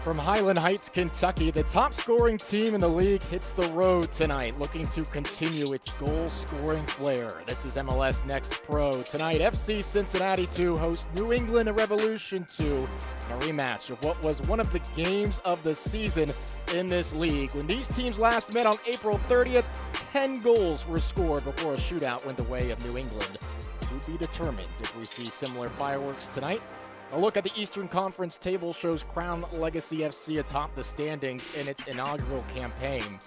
From Highland Heights, Kentucky, the top scoring team in the league hits the road tonight, looking to continue its goal-scoring flair. This is MLS Next Pro. Tonight, FC Cincinnati 2 hosts New England Revolution 2 in a rematch of what was one of the games of the season in this league. When these teams last met on April 30th, 10 goals were scored before a shootout went the way of New England. To be determined if we see similar fireworks tonight. A look at the Eastern Conference table shows Crown Legacy FC atop the standings in its inaugural campaign.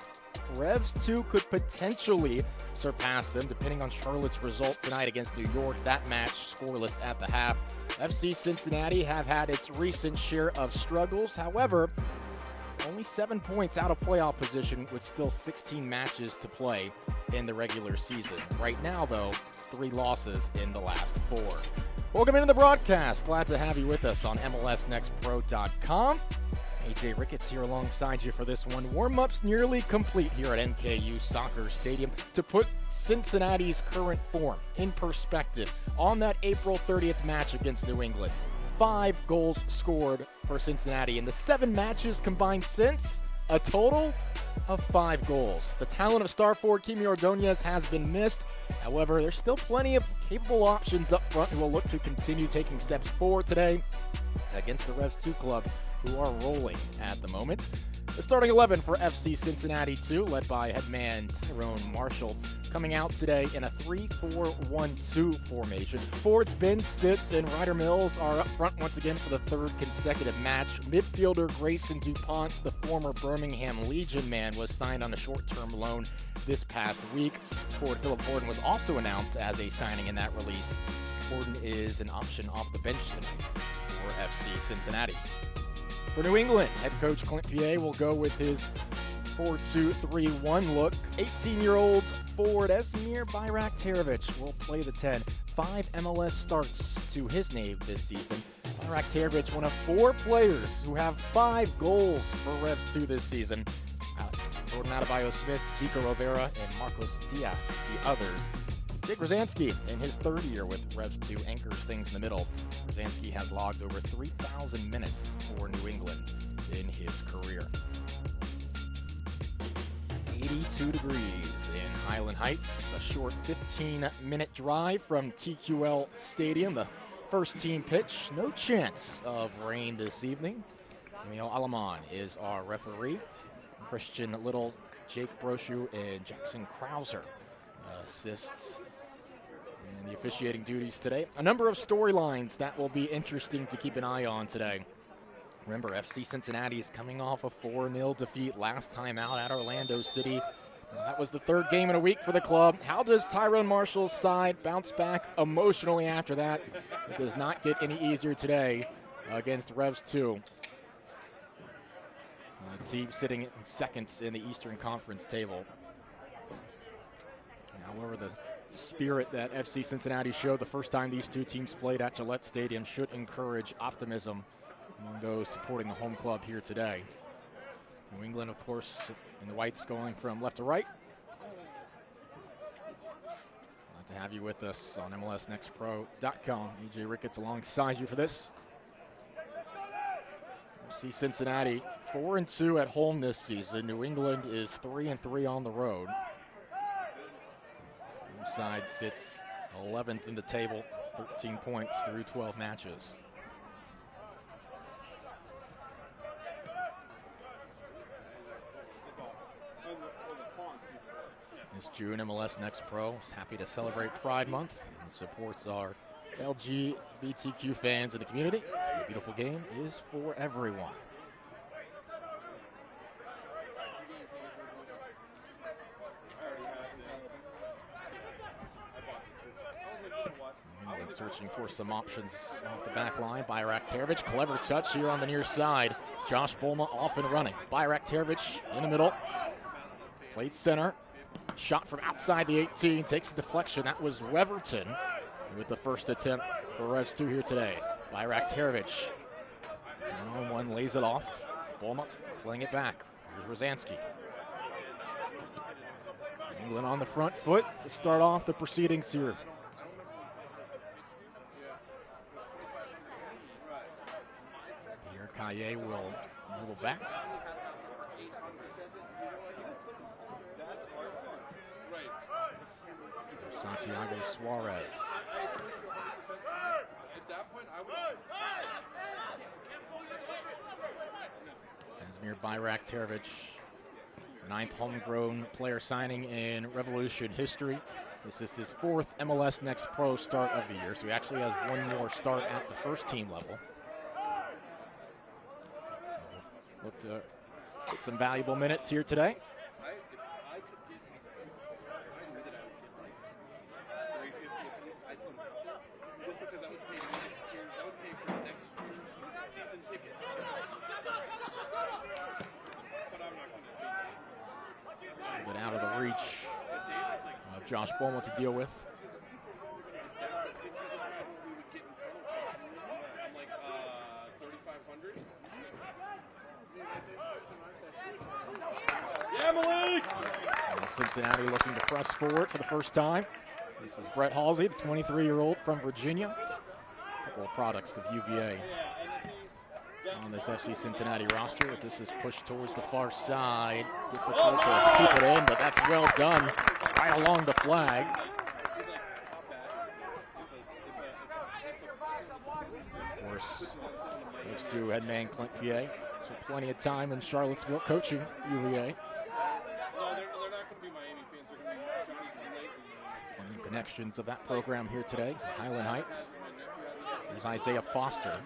Revs 2 could potentially surpass them depending on Charlotte's result tonight against New York. That match scoreless at the half. FC Cincinnati have had its recent share of struggles. However, only 7 points out of playoff position with still 16 matches to play in the regular season. Right now, though, 3 losses in the last 4. Welcome into the broadcast. Glad to have you with us on MLSNextPro.com. AJ Ricketts here alongside you for this one. Warm-ups nearly complete here at NKU Soccer Stadium to put Cincinnati's current form in perspective on that April 30th match against New England. 5 goals scored for Cincinnati in the 7 matches combined since, a total of 5 goals. The talent of star forward Kimi Ordonez has been missed. However, there's still plenty of capable options up front who will look to continue taking steps forward today against the Revs 2 club, who are rolling at the moment. The starting 11 for FC Cincinnati 2, led by headman Tyrone Marshall, coming out today in a 3-4-1-2 formation. Forwards Ben Stitz and Ryder Mills are up front once again for the 3rd consecutive match. Midfielder Grayson DuPont, the former Birmingham Legion man, was signed on a short-term loan this past week. Forward Philip Gordon was also announced as a signing in that release. Gordon is an option off the bench tonight for FC Cincinnati. For New England, head coach Clint Piet will go with his 4-2-3-1 look. 18-year-old forward Esmir Bayraktarovic will play the 10. 5 MLS starts to his name this season. Bayraktarovic, one of 4 players who have 5 goals for Revs 2 this season. Jordan Adebayo-Smith, Tico Rivera, and Marcos Diaz, the others. Jake Rosansky, in his 3rd year with Revs 2, anchors things in the middle. Rosansky has logged over 3,000 minutes for New England in his career. 82 degrees in Highland Heights, a short 15-minute drive from TQL Stadium, the first team pitch. No chance of rain this evening. Emil Alaman is our referee. Christian Little, Jake Brochu, and Jackson Krauser assists in the officiating duties today. A number of storylines that will be interesting to keep an eye on today. Remember, FC Cincinnati is coming off a 4-0 defeat last time out at Orlando City. That was the 3rd game in a week for the club. How does Tyrone Marshall's side bounce back emotionally after that? It does not get any easier today against Revs 2. A team sitting in 2nd in the Eastern Conference table. However, the spirit that FC Cincinnati showed the first time these 2 teams played at Gillette Stadium should encourage optimism among those supporting the home club here today. New England, of course, in the whites going from left to right. Glad to have you with us on MLSNextPro.com. AJ Ricketts alongside you for this. FC Cincinnati 4-2 at home this season. New England is 3-3 on the road. Each side sits 11th in the table, 13 points through 12 matches. This June, MLS Next Pro is happy to celebrate Pride Month and supports our LGBTQ fans in the community. The beautiful game is for everyone. Searching for some options off the back line. Bayraktarovic, clever touch here on the near side. Josh Bolma off and running. Bayraktarovic in the middle. Played center. Shot from outside the 18. Takes a deflection. That was Weverton with the first attempt for Revs 2 here today. Bayraktarovic. 1-on-1 lays it off. Bolma playing it back. Here's Rosansky. England on the front foot to start off the proceedings here. Pierre Caillet will Dribble back. Santiago Suarez. Asmir Bayraktarovic, 9th homegrown player signing in Revolution history. This is his 4th MLS Next Pro start of the year, so he actually has one more start at the first team level. Look to get some valuable minutes here today. But out of the reach of Josh Bowman to deal with. And Cincinnati looking to press forward for the first time. This is Brett Halsey, the 23-year-old from Virginia. A couple of products of UVA on this FC Cincinnati roster as this is pushed towards the far side. Difficult to keep it in, but that's well done right along the flag. Of course, those two head man Clint Piet spent plenty of time in Charlottesville coaching UVA. Connections of that program here today, Highland Heights. There's Isaiah Foster.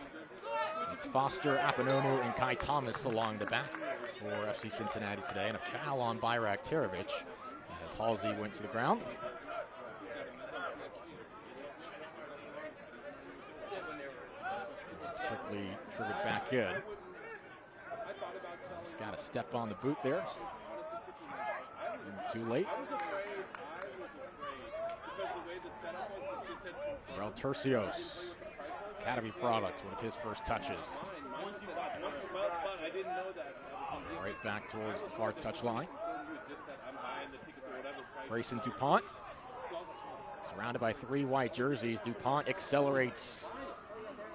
It's Foster, Apononu, and Kai Thomas along the back for FC Cincinnati today, and a foul on Bayraktarovic as Halsey went to the ground. It's quickly triggered back in. He's got to step on the boot there. Too late. Terrell Tercios, Academy product, one of his first touches. Right back towards the far touchline. Grayson DuPont, surrounded by 3 white jerseys. DuPont accelerates,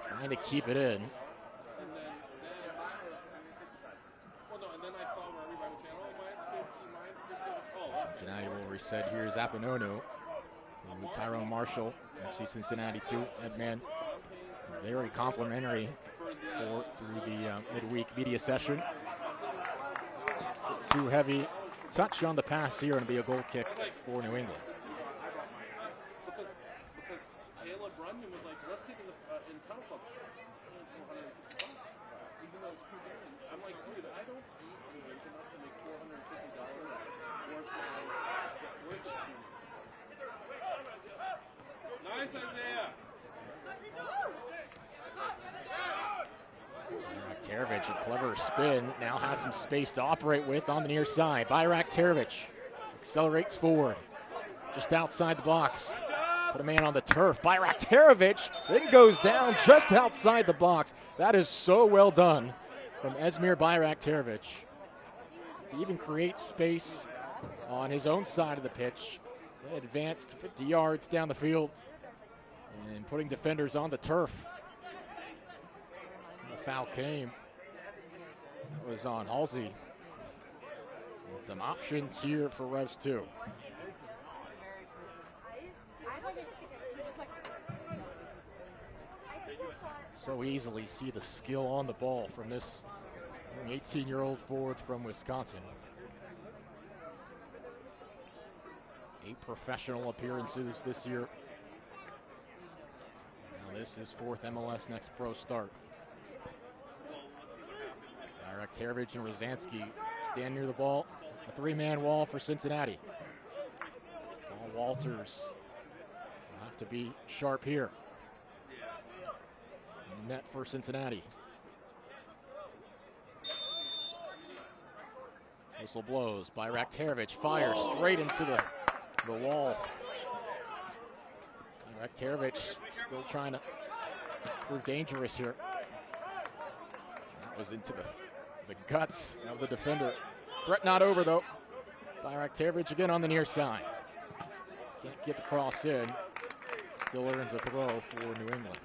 trying to keep it in. Cincinnati will reset. Here's Apononu. Tyrone Marshall, FC Cincinnati 2, Edman. Very complimentary through the midweek media session. Too heavy touch on the pass here and be a goal kick for New England. Bayraktarovic, a clever spin, now has some space to operate with on the near side. Bayraktarovic accelerates forward, just outside the box. Put a man on the turf. Bayraktarovic then goes down just outside the box. That is so well done from Asmir Bayraktarovic to even create space on his own side of the pitch. Then advanced 50 yards down the field and putting defenders on the turf. The foul came. That was on Halsey. And some options here for Revs 2. So easily see the skill on the ball from this 18-year-old forward from Wisconsin. 8 professional appearances this year. Now this is 4th MLS Next Pro start. Bayraktarovic and Rosansky stand near the ball. A 3-man wall for Cincinnati. Paul Walters will have to be sharp here. Net for Cincinnati. Whistle blows. Bayraktarovic fires straight into the wall. Bayraktarovic still trying to prove dangerous here. That was into the guts of the defender. Threat not over though. Bayraktarovic again on the near side. Can't get the cross in. Still earns a throw for New England.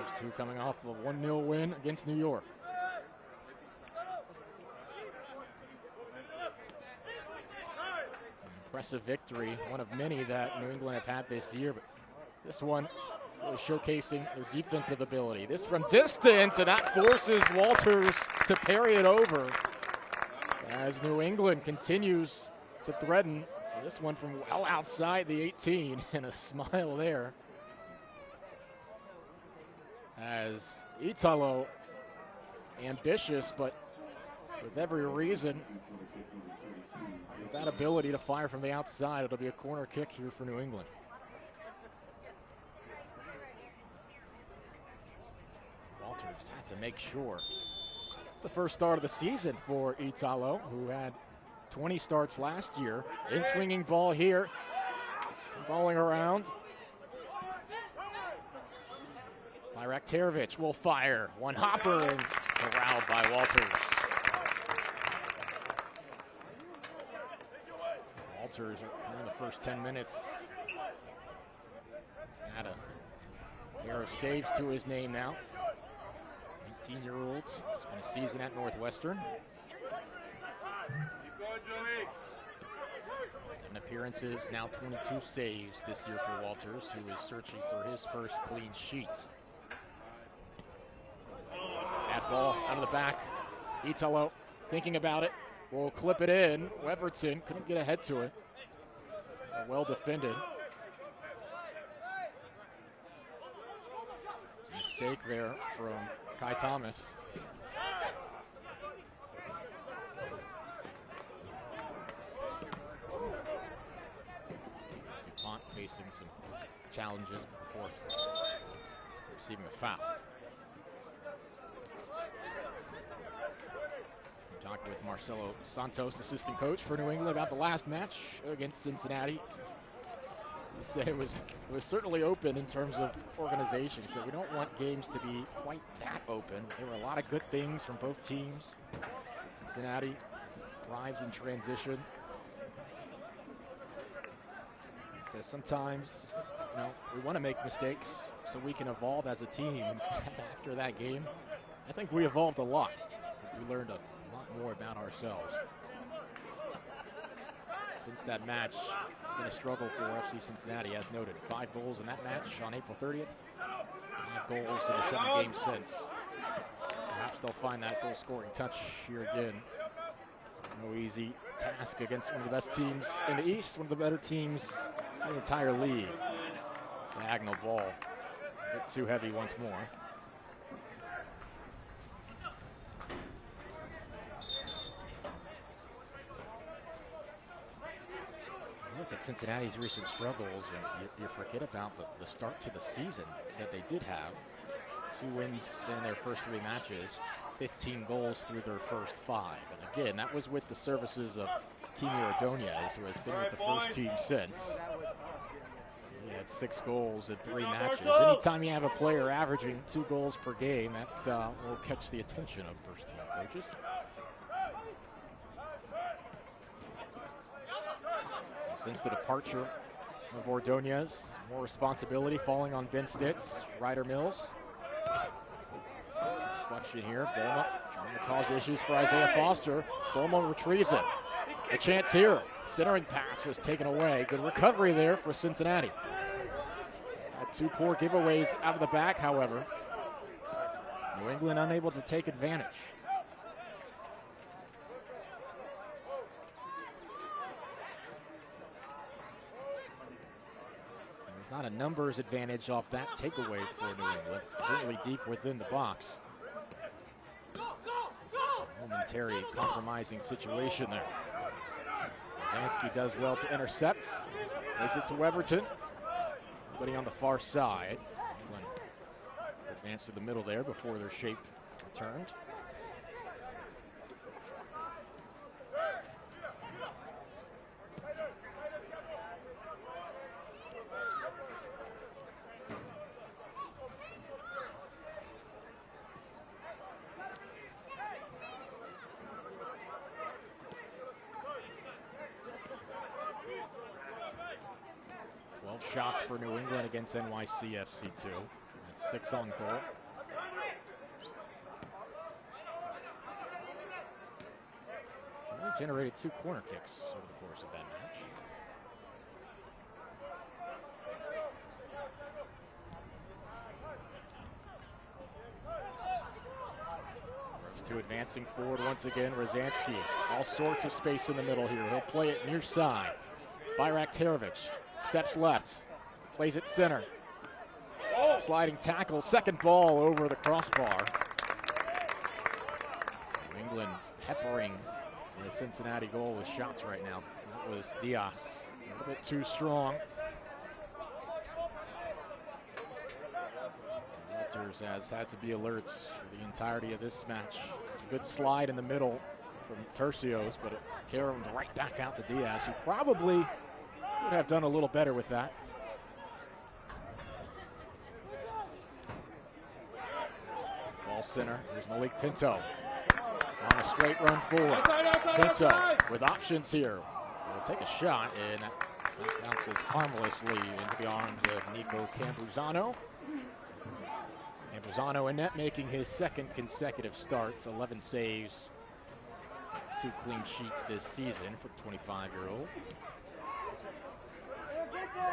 Those two coming off a 1-0 win against New York. An impressive victory, one of many that New England have had this year, but this one really showcasing their defensive ability. This from distance, and that forces Walters to parry it over as New England continues to threaten. This one from well outside the 18, and a smile there as Italo, ambitious, but with every reason, with that ability to fire from the outside. It'll be a corner kick here for New England. Walters had to make sure. It's the first start of the season for Italo, who had 20 starts last year. In-swinging ball here, balling around. Bayraktarovic will fire. One hopper and corralled by Walters. Walters in the first 10 minutes. He's had a pair of saves to his name now. 18-year-old, spent a season at Northwestern. 7 appearances, now 22 saves this year for Walters, who is searching for his first clean sheet. Bad ball out of the back. Italo thinking about it. Will clip it in. Weverton couldn't get ahead to it. Well defended. Mistake there from Kai Thomas. DuPont facing some challenges before receiving a foul. Talking with Marcelo Santos, assistant coach for New England, about the last match against Cincinnati. He said it was certainly open in terms of organization. He said we don't want games to be quite that open. There were a lot of good things from both teams. Cincinnati thrives in transition. He says sometimes, we want to make mistakes so we can evolve as a team. And after that game, I think we evolved a lot. We learned a lot more about ourselves. Since that match, it's been a struggle for FC Cincinnati, as noted. 5 goals in that match on April 30th. 5 goals in the 7 games since. Perhaps they'll find that goal-scoring touch here again. No easy task against one of the best teams in the East, one of the better teams in the entire league. Diagonal ball, a bit too heavy once more. Look at Cincinnati's recent struggles, and you forget about the start to the season that they did have. 2 wins in their first 3 matches, 15 goals through their first 5. And again, that was with the services of Kimi Ordonez, who has been with the first team since. He had 6 goals in 3 matches. Anytime you have a player averaging 2 goals per game, that will catch the attention of first team coaches. Since the departure of Ordonez, more responsibility falling on Ben Stitz, Ryder Mills. Deflection here, Bulma trying to cause issues for Isaiah Foster. Bulma retrieves it. A chance here. Centering pass was taken away. Good recovery there for Cincinnati. Had 2 poor giveaways out of the back, however. New England unable to take advantage. Not a numbers advantage off that takeaway for New England. Certainly deep within the box. Momentary compromising situation there. Vansky does well to intercept. Plays it to Weverton. Putting on the far side. England advanced to the middle there before their shape returned. Shots for New England against NYCFC2. 6 on goal. He generated 2 corner kicks over the course of that match. Revs 2 advancing forward once again. Rosansky, all sorts of space in the middle here. He'll play it near side. Bayraktarovic steps left, plays it center. Sliding tackle, second ball over the crossbar. New England peppering the Cincinnati goal with shots right now. That was Diaz, a little bit too strong. Walters has had to be alerts for the entirety of this match. A good slide in the middle from Tercios, but it carried right back out to Diaz, who probably could have done a little better with that. Ball center, here's Malik Pinto on a straight run forward. Pinto with options here. Will take a shot, and that bounces harmlessly into the arms of Nico Campuzano. Campuzano in net, making his 2nd consecutive starts, 11 saves, 2 clean sheets this season for the 25-year-old.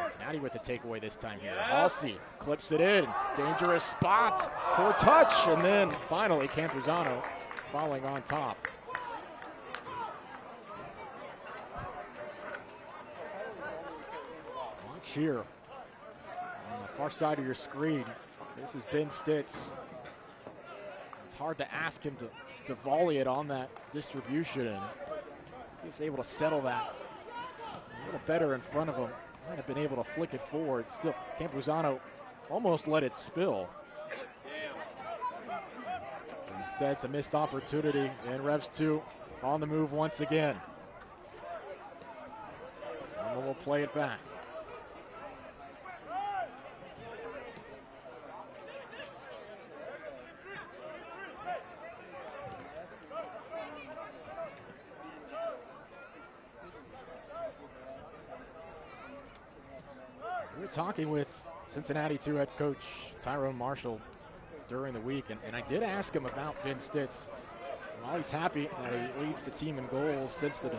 Cincinnati with the takeaway this time here. Halsey clips it in. Dangerous spot. Poor touch. And then finally Campuzano falling on top. Watch here on the far side of your screen. This is Ben Stitz. It's hard to ask him to volley it on that distribution. And he was able to settle that a little better in front of him. Might have been able to flick it forward. Still, Campuzano almost let it spill. Instead, it's a missed opportunity, and Revs 2 on the move once again. And we'll play it back. We were talking with Cincinnati 2 head coach Tyrone Marshall during the week, and I did ask him about Ben Stitz. While he's happy that he leads the team in goals since the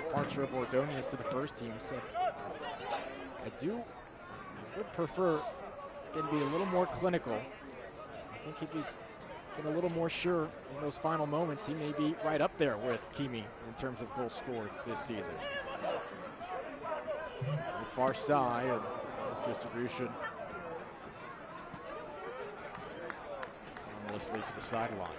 departure of Ordonez to the first team, he said, I would prefer him to be a little more clinical. I think if he's been a little more sure in those final moments, he may be right up there with Kimi in terms of goals scored this season. On the far side, and this distribution harmlessly to the sideline.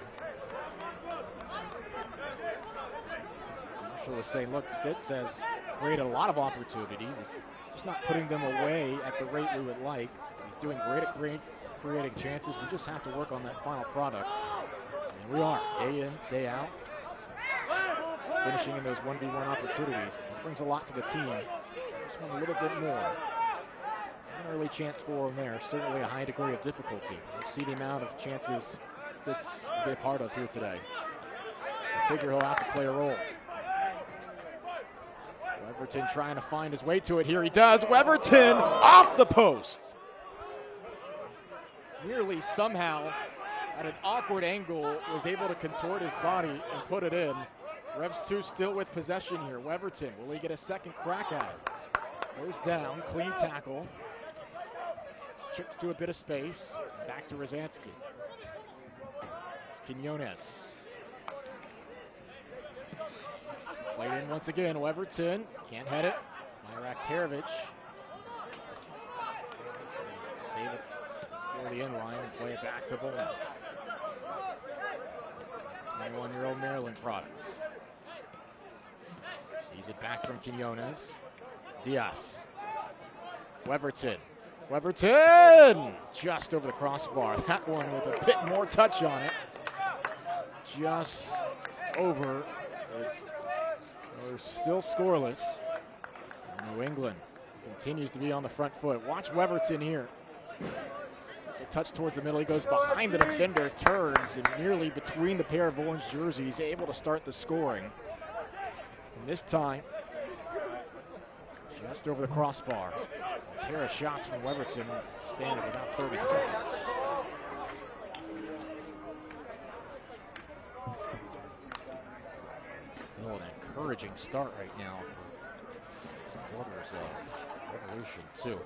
Marshall was saying, look, Stitz has created a lot of opportunities. He's just not putting them away at the rate we would like. He's doing great at creating chances. We just have to work on that final product. And we are, day in, day out, finishing in those 1v1 opportunities. It brings a lot to the team. Just want a little bit more. An early chance for him there. Certainly a high degree of difficulty. We'll see the amount of chances Stitz will be a part of here today. I figure he'll have to play a role. Weverton trying to find his way to it. Here he does. Weverton off the post. Nearly somehow at an awkward angle was able to contort his body and put it in. Revs 2 still with possession here. Weverton, will he get a second crack at it? Goes down, clean tackle. Chips to a bit of space. Back to Rosansky. Quinones. Played in once again. Weverton can't head it. Bayraktarovic. Save it for the end line and play it back to Bowen. 21-year-old Maryland products. Sees it back from Quinones. Diaz. Weverton. Weverton! Just over the crossbar. That one with a bit more touch on it. Just over. We're still scoreless. New England continues to be on the front foot. Watch Weverton here. It's a touch towards the middle. He goes behind the defender, turns, and nearly between the pair of orange jerseys, able to start the scoring. And this time, just over the crossbar. A pair of shots from Weverton, span of about 30 seconds. encouraging start right now for supporters of Revolution 2.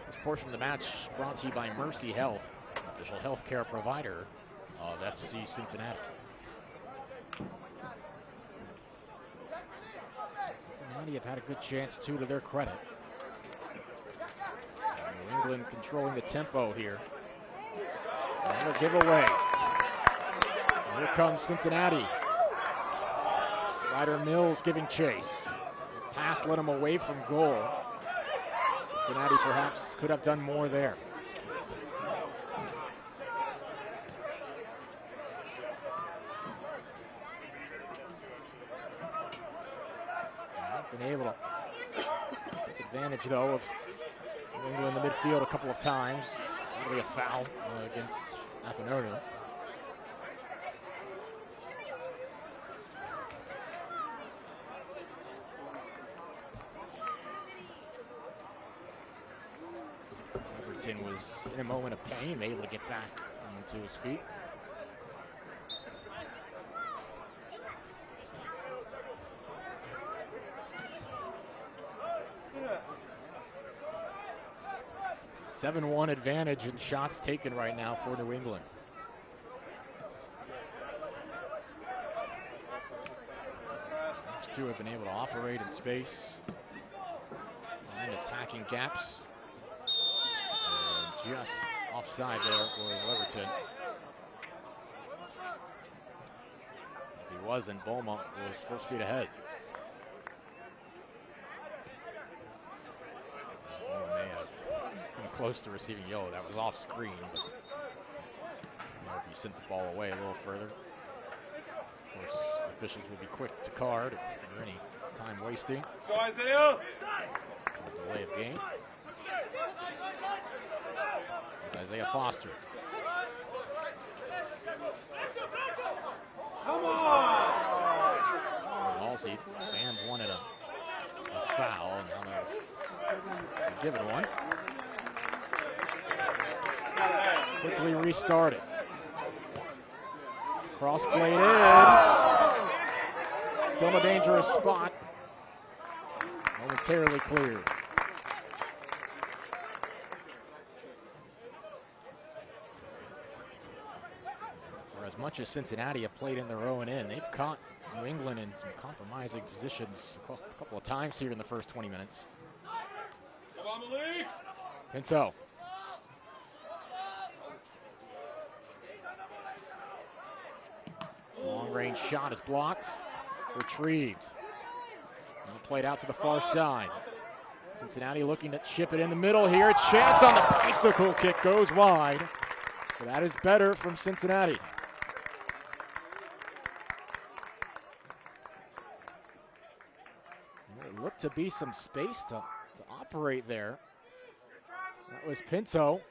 This portion of the match brought to you by Mercy Health, official healthcare provider of FC Cincinnati. Cincinnati have had a good chance, too, to their credit. New England controlling the tempo here. Another giveaway. Here comes Cincinnati. Ryder Mills giving chase. The pass led him away from goal. Cincinnati perhaps could have done more there. Not been able to take advantage, though, of New England in the midfield a couple of times. That'll be a foul against Appanonu. Everton was in a moment of pain, able to get back onto his feet. Yeah. 7-1 advantage in shots taken right now for New England. These two have been able to operate in space, find attacking gaps. And just offside there for Leverton. If he wasn't, Beaumont was full speed ahead. May have come close to receiving yellow. That was off screen, but if he sent the ball away a little further. Of course, officials will be quick to card for any time wasting. Let's go, Isaiah! Delay of game. It's Isaiah Foster. Come on! Halsey, fans wanted a foul, and now they're giving one. Quickly restarted. Cross played in. Still in a dangerous spot. Momentarily cleared. For as much as Cincinnati have played in their own end, they've caught New England in some compromising positions a couple of times here in the first 20 minutes. Come on, Malik! Pinto. Long-range shot is blocked, retrieved. Now played out to the far side. Cincinnati looking to chip it in the middle here. Chance on the bicycle kick goes wide. But that is better from Cincinnati. There looked to be some space to operate there. That was Pinto.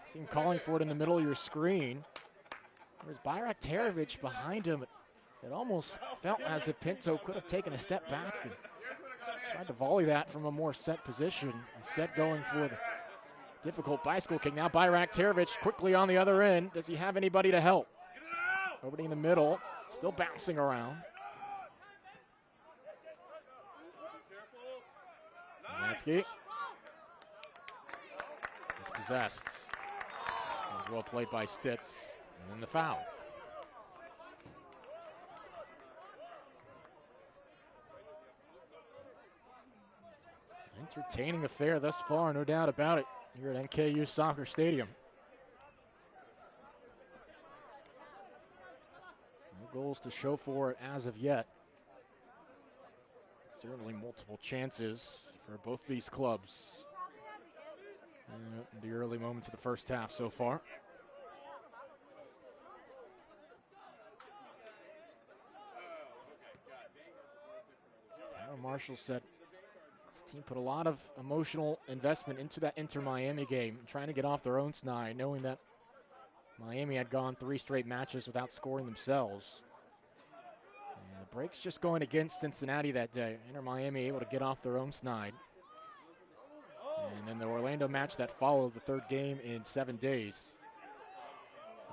Seen calling for it in the middle of your screen. There's Bayraktarovic behind him. It almost felt as if Pinto could have taken a step back and tried to volley that from a more set position. Instead going for the difficult bicycle kick. Now Bayraktarovic quickly on the other end. Does he have anybody to help? Opening the middle, still bouncing around. Zansky. Dispossessed. It was well played by Stitz. And then the foul. Entertaining affair thus far, no doubt about it, here at NKU Soccer Stadium. No goals to show for it as of yet. Certainly multiple chances for both these clubs in the early moments of the first half so far. Marshall said his team put a lot of emotional investment into that Inter-Miami game, trying to get off their own snide, knowing that Miami had gone 3 straight matches without scoring themselves. And the break's just going against Cincinnati that day. Inter-Miami able to get off their own snide. And then the Orlando match that followed, the 3rd game in 7 days.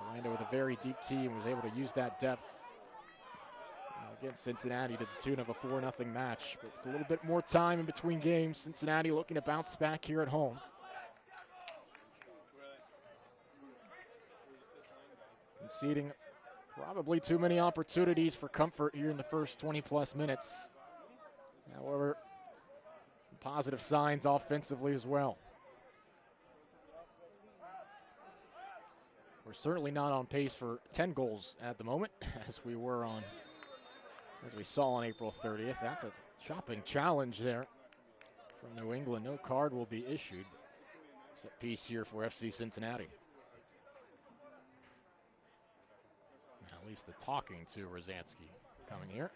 Orlando with a very deep team was able to use that depth against Cincinnati to the tune of a 4-0 match. But with a little bit more time in between games, Cincinnati looking to bounce back here at home. Conceding probably too many opportunities for comfort here in the first 20-plus minutes. However, positive signs offensively as well. We're certainly not on pace for 10 goals at the moment, as we saw on April 30th. That's a chopping challenge there from New England. No card will be issued. Set piece here for FC Cincinnati. At least the talking to Rosansky coming here.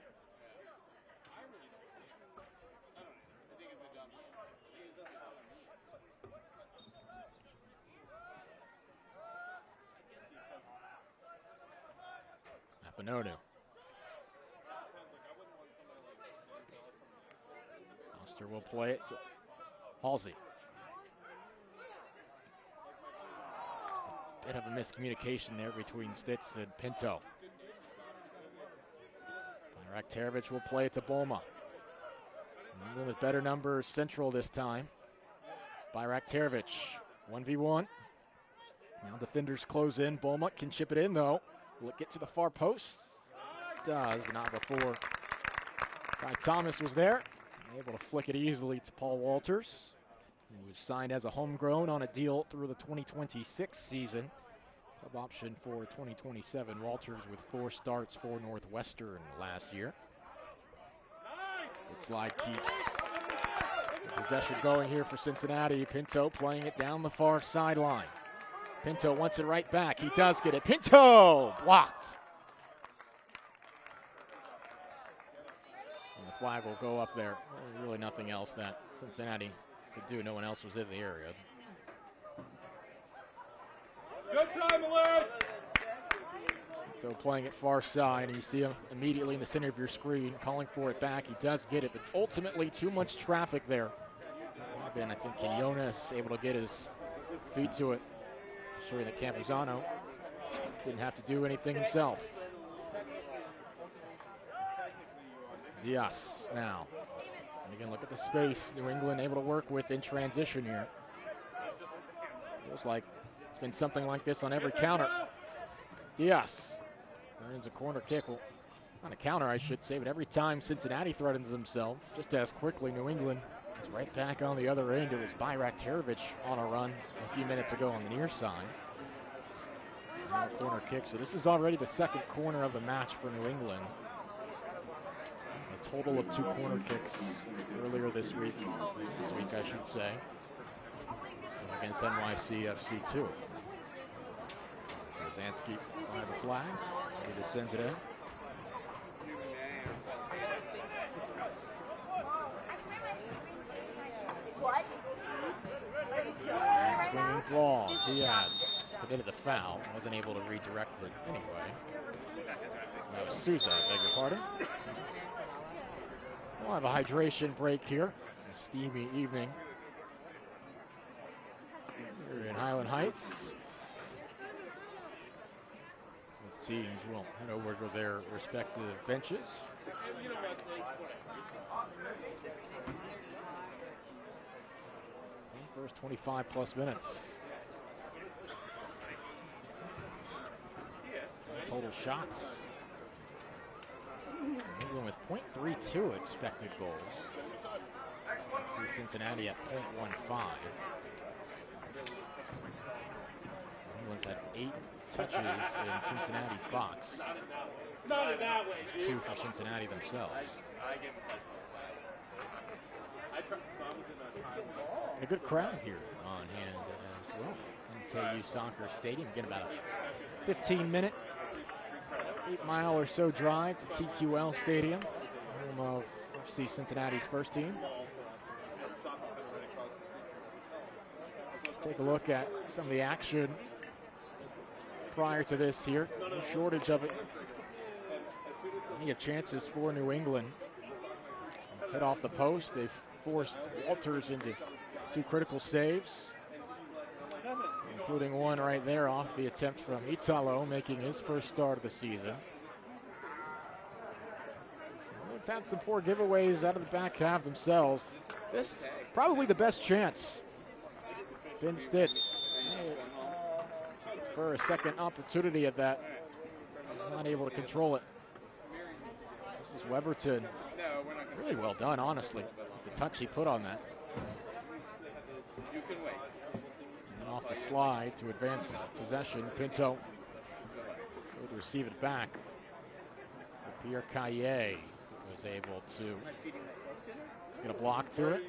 Apinonu. Foster will play it to Halsey. Just a bit of a miscommunication there between Stitz and Pinto. Bayraktarevic will play it to Bolma. England with better numbers central this time. Bayraktarevic, 1v1. Now defenders close in. Bolma can chip it in though. Will it get to the far post? It does, but not before Kai Thomas was there. Able to flick it easily to Paul Walters, who was signed as a homegrown on a deal through the 2026 season. Club option for 2027. Walters with 4 starts for Northwestern last year. Good slide keeps possession going here for Cincinnati. Pinto playing it down the far sideline. Pinto wants it right back. He does get it. Pinto blocked. And the flag will go up there. Really nothing else that Cincinnati could do. No one else was in the area. Good time, Malik! Pinto playing it far side, and you see him immediately in the center of your screen, calling for it back. He does get it, but ultimately too much traffic there. I think Quinones able to get his feet to it. Sure that Campuzano didn't have to do anything himself. Diaz now. And again, look at the space New England able to work with in transition here. Feels like it's been something like this on every counter. Diaz earns a corner kick. Well, on a counter, I should say, but every time Cincinnati threatens themselves, just as quickly New England is right back on the other end. It was Bayraktarevic on a run a few minutes ago on the near side. Now corner kick. So this is already the second corner of the match for New England. A total of 2 corner kicks earlier this week. This week, I should say, against NYC FC2. Rosansky by the flag. Ready to send it in. Swinging ball. Diaz committed the foul. Wasn't able to redirect it anyway. That was Souza, I beg your pardon. We'll have a hydration break here. A steamy evening here in Highland Heights. The teams will head over to their respective benches. First 25-plus minutes. Total shots. England with .32 expected goals. See Cincinnati at .15. England's had 8 touches in Cincinnati's box. Just 2 for Cincinnati themselves. And a good crowd here on hand as well in KU Soccer Stadium. Again, about a 15-minute, 8-mile or so drive to TQL Stadium, home of FC Cincinnati's first team. Let's take a look at some of the action prior to this here. No shortage of it. Plenty of chances for New England. Hit off the post. They've forced Walters into 2 critical saves, including one right there off the attempt from Italo, making his first start of the season. It's had some poor giveaways out of the back half themselves. This probably the best chance. Ben Stitz for a second opportunity at that. Not able to control it. This is Weverton. Really well done, honestly. The touch he put on that. And off the slide to advance possession. Pinto would receive it back. Pierre Caillet was able to get a block to it.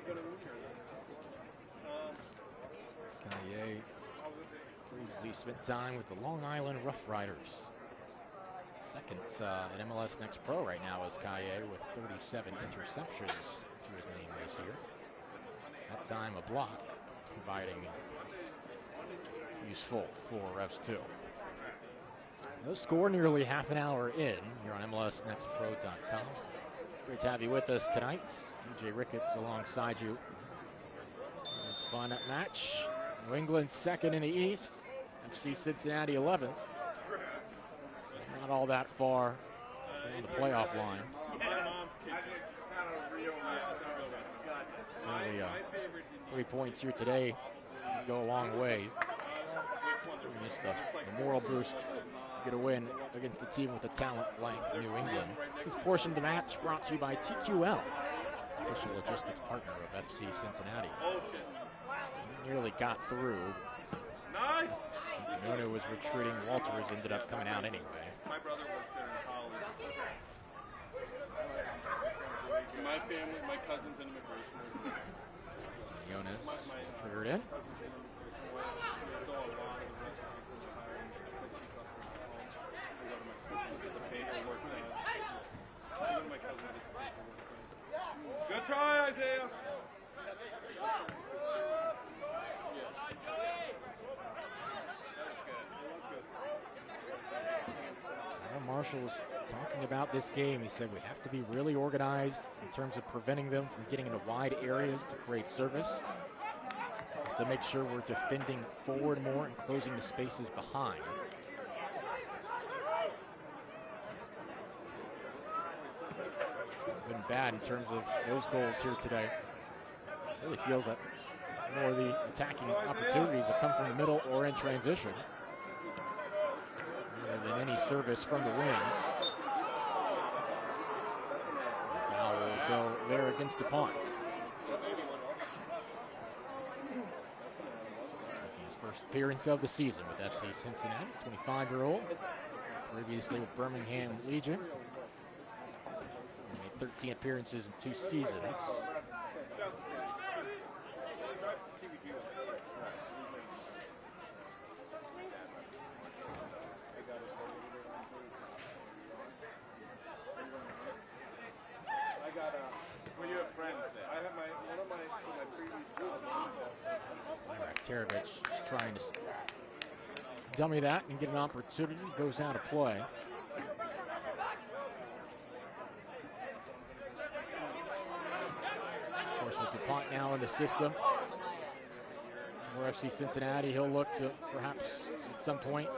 Caillet previously spent time with the Long Island Rough Riders. Second at MLS Next Pro right now is Caillet with 37 interceptions to his name this year. That time a block, providing useful for refs too. No score nearly half an hour in here on MLSNextPro.com. Great to have you with us tonight. EJ Ricketts alongside you. It's fun match. New England second in the East. FC Cincinnati 11th. Not all that far on the playoff line. Certainly 3 points here today go a long way. Just a moral boost to get a win against a team with a talent like New England. This portion of the match brought to you by TQL, official logistics partner of FC Cincinnati. Nearly got through. Nono was retreating. Walters ended up coming out anyway. My brother worked there in college. My family, my cousin's in immigration. Jonas triggered in. Good try, Isaiah. Marshall was talking about this game. He said we have to be really organized in terms of preventing them from getting into wide areas to create service, to make sure we're defending forward more and closing the spaces behind. Good and bad in terms of those goals here today. It really feels that more of the attacking opportunities have come from the middle or in transition than any service from the wings. The foul will go there against DuPont. His first appearance of the season with FC Cincinnati, 25-year-old, previously with Birmingham Legion. He made 13 appearances in 2 seasons. Terovich is trying to dummy that and get an opportunity. Goes out of play. Of course, with DuPont now in the system, for FC Cincinnati, he'll look to perhaps at some point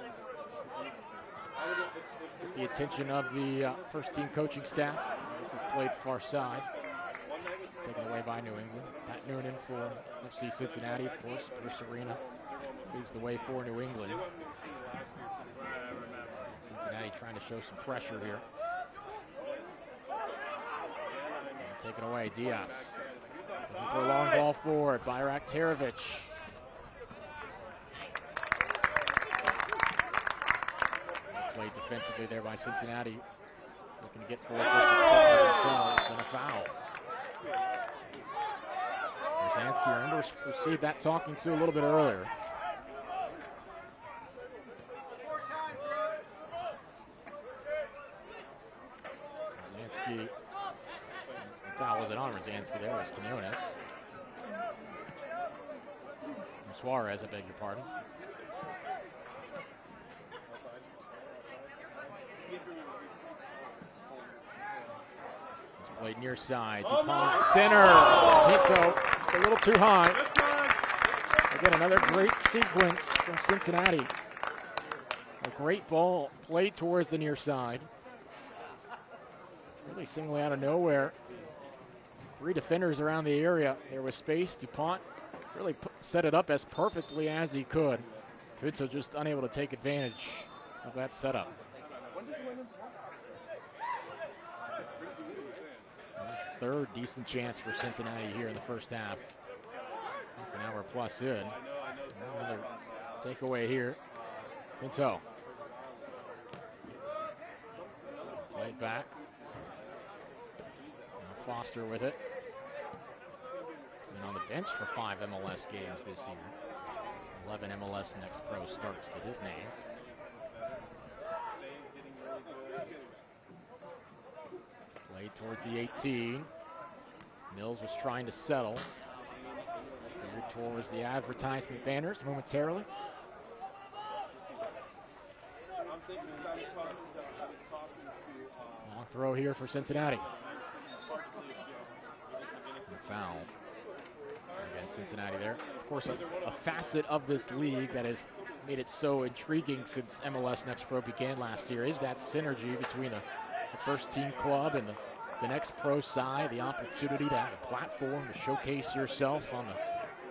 get the attention of the first-team coaching staff. This is played far side. Taken away by New England. Pat Noonan for FC Cincinnati, of course. Bruce Arena leads the way for New England. Cincinnati trying to show some pressure here. And taken away, Diaz. Looking for a long ball forward by Terovich. Played defensively there by Cincinnati. Looking to get forward just as quickly themselves, and a foul. Rosansky, I remember, received that talking to a little bit earlier. Rosansky, the foul wasn't on Rosansky there, it was Quinones. Suarez, I beg your pardon. Played near side. DuPont center. Pinto just a little too high. Again, another great sequence from Cincinnati. A great ball played towards the near side. Really seemingly out of nowhere. 3 defenders around the area. There was space. DuPont really set it up as perfectly as he could. Pinto just unable to take advantage of that setup. Third decent chance for Cincinnati here in the first half. Half an hour plus in. Another takeaway here. Pinto. Played back. Now Foster with it. Been on the bench for 5 MLS games this year. 11 MLS Next Pro starts to his name. Played towards the 18. Mills was trying to settle. Cleared towards the advertisement banners momentarily. Long throw here for Cincinnati. And a foul against Cincinnati there. Of course, a facet of this league that has made it so intriguing since MLS Next Pro began last year is that synergy between the first team club and the Next Pro side, the opportunity to have a platform to showcase yourself on the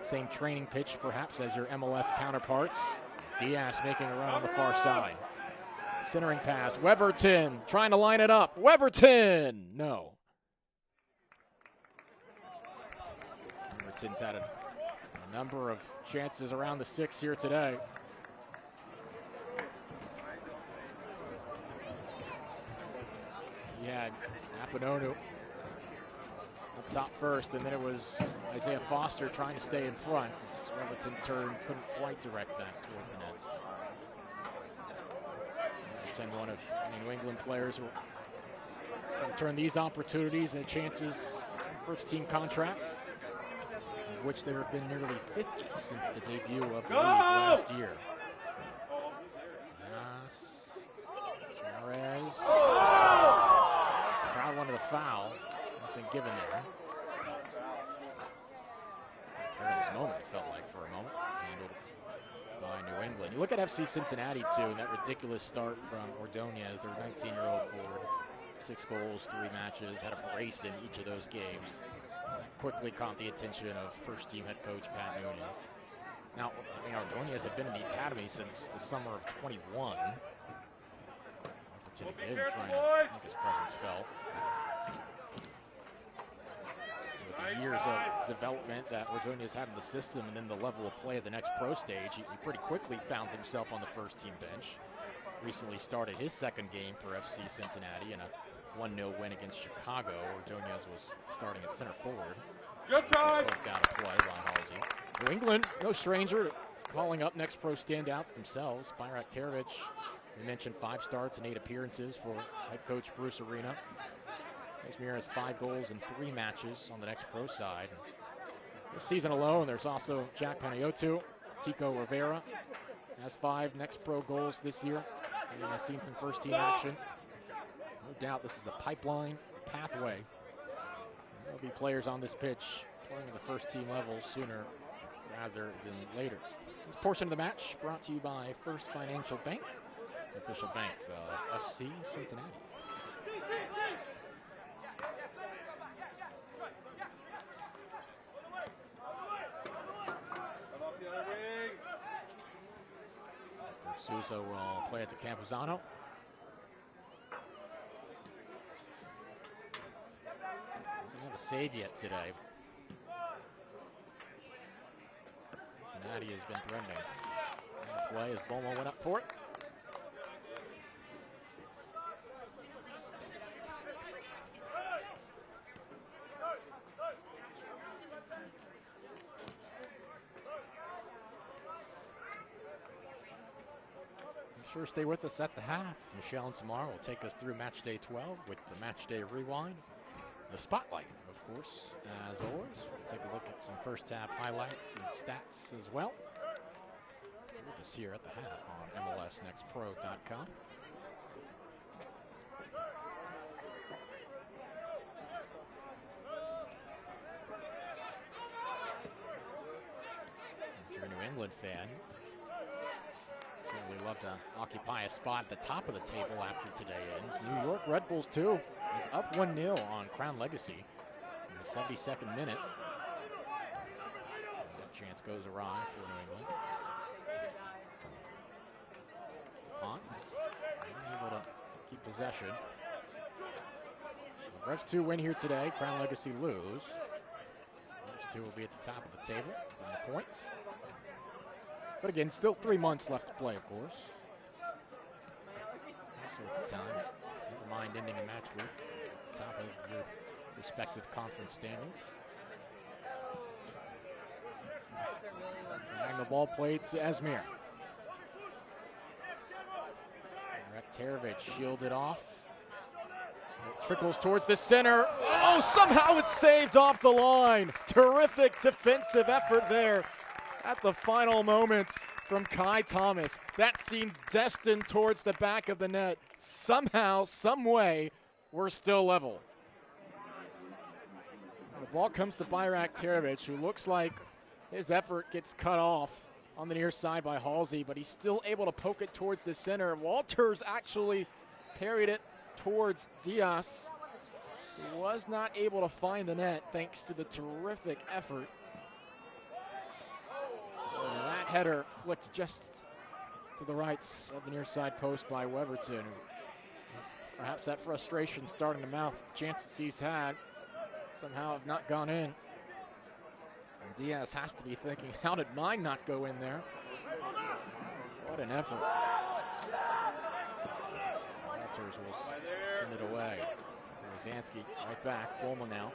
same training pitch perhaps as your MLS counterparts. Diaz making a run on the far side. Centering pass, Weverton trying to line it up. Weverton, no. Weverton's had a number of chances around the 6 here today. He had Apononu up top first, and then it was Isaiah Foster trying to stay in front as Weverton turned, couldn't quite direct that towards the net. Weverton, one of New England players who trying to turn these opportunities into chances first team contracts, of which there have been nearly 50 since the debut of the league last year. Suarez. Crowd wanted a foul. Nothing given there. A perilous moment, it felt like, for a moment. Handled by New England. You look at FC Cincinnati, too, and that ridiculous start from Ordonez, their 19-year-old forward. 6 goals, 3 matches, had a brace in each of those games. Quickly caught the attention of first-team head coach Pat Noonan. Now, Ordonez had been in the academy since the summer of 21. Again, trying to make his presence felt. So with the years of development that Ordonez had in the system and then the level of play at the Next Pro stage, he pretty quickly found himself on the first-team bench. Recently started his second game for FC Cincinnati in a 1-0 win against Chicago. Ordonez was starting at center forward. Good try. Poked out of play by Halsey. New England, no stranger to calling up Next Pro standouts themselves. Bayrak Terovic, we mentioned 5 starts and 8 appearances for head coach Bruce Arena. Izmir has 5 goals in 3 matches on the Next Pro side. This season alone, there's also Jack Panayotu. Tico Rivera has 5 Next Pro goals this year. And has seen some first-team action. No doubt this is a pipeline, pathway. There'll be players on this pitch playing at the first-team level sooner rather than later. This portion of the match brought to you by First Financial Bank, official bank of FC Cincinnati. Souza will play it to Campuzano. Doesn't have a save yet today. Cincinnati has been threatening. And play as Bomo went up for it. Sure, stay with us at the half. Michelle and Samar will take us through match day 12 with the match day rewind. The spotlight, of course, as always. We'll take a look at some first half highlights and stats as well. Stay with us here at the half on MLSNextPro.com. If you're a New England fan, certainly love to occupy a spot at the top of the table after today ends. New York Red Bulls, too, is up 1-0 on Crown Legacy in the 72nd minute. That chance goes awry for New England. Ponce able to keep possession. So the Revs 2 win here today. Crown Legacy lose. Revs 2 will be at the top of the table on the points. But again, still 3 months left to play, of course. All sorts of time. Never mind ending a match week. Top of your respective conference standings. And the ball played to Esmir. Rektarovic shielded off. It trickles towards the center. Oh, somehow it's saved off the line. Terrific defensive effort there at the final moments from Kai Thomas. That seemed destined towards the back of the net. Somehow, some way, we're still level. The ball comes to Rektarovic, who looks like his effort gets cut off on the near side by Halsey, but he's still able to poke it towards the center. Walters actually parried it towards Diaz, who was not able to find the net thanks to the terrific effort. And that header flicked just to the right of the near side post by Weverton. Perhaps that frustration starting to mount. The chances he's had somehow have not gone in. And Diaz has to be thinking, how did mine not go in there? What an effort. Walters will send it away. Zansky right back. Bowman now.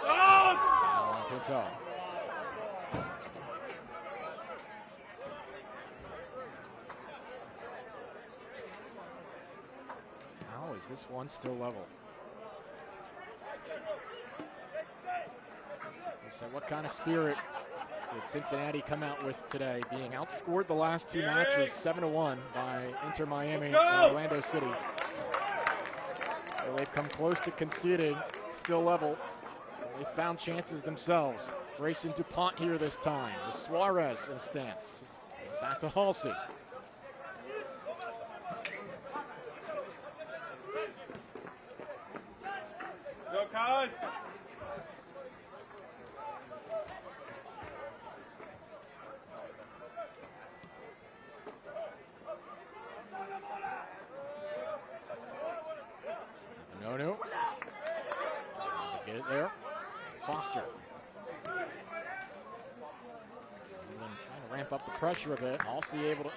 Foul on Pinto. How is this one still level? So what kind of spirit would Cincinnati come out with today, being outscored the last 2 matches 7-1 by Inter Miami and Orlando City? Well, they've come close to conceding, still level. They found chances themselves. Grayson DuPont here this time, with Suarez in stance. Back to Halsey. Go, Kai! No. Get it there. Foster. Trying to ramp up the pressure a bit. Halsey able to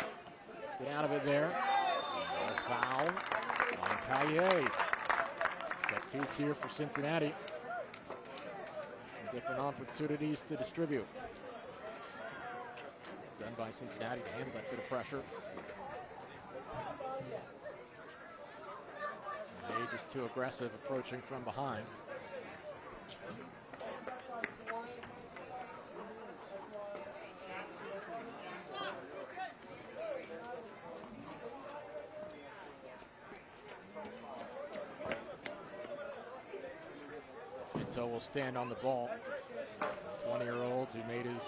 get out of it there. No foul on Calle. Set piece here for Cincinnati. Some different opportunities to distribute. Done by Cincinnati to handle that bit of pressure. Just too aggressive, approaching from behind. Pinto will stand on the ball. 20-year-old who made his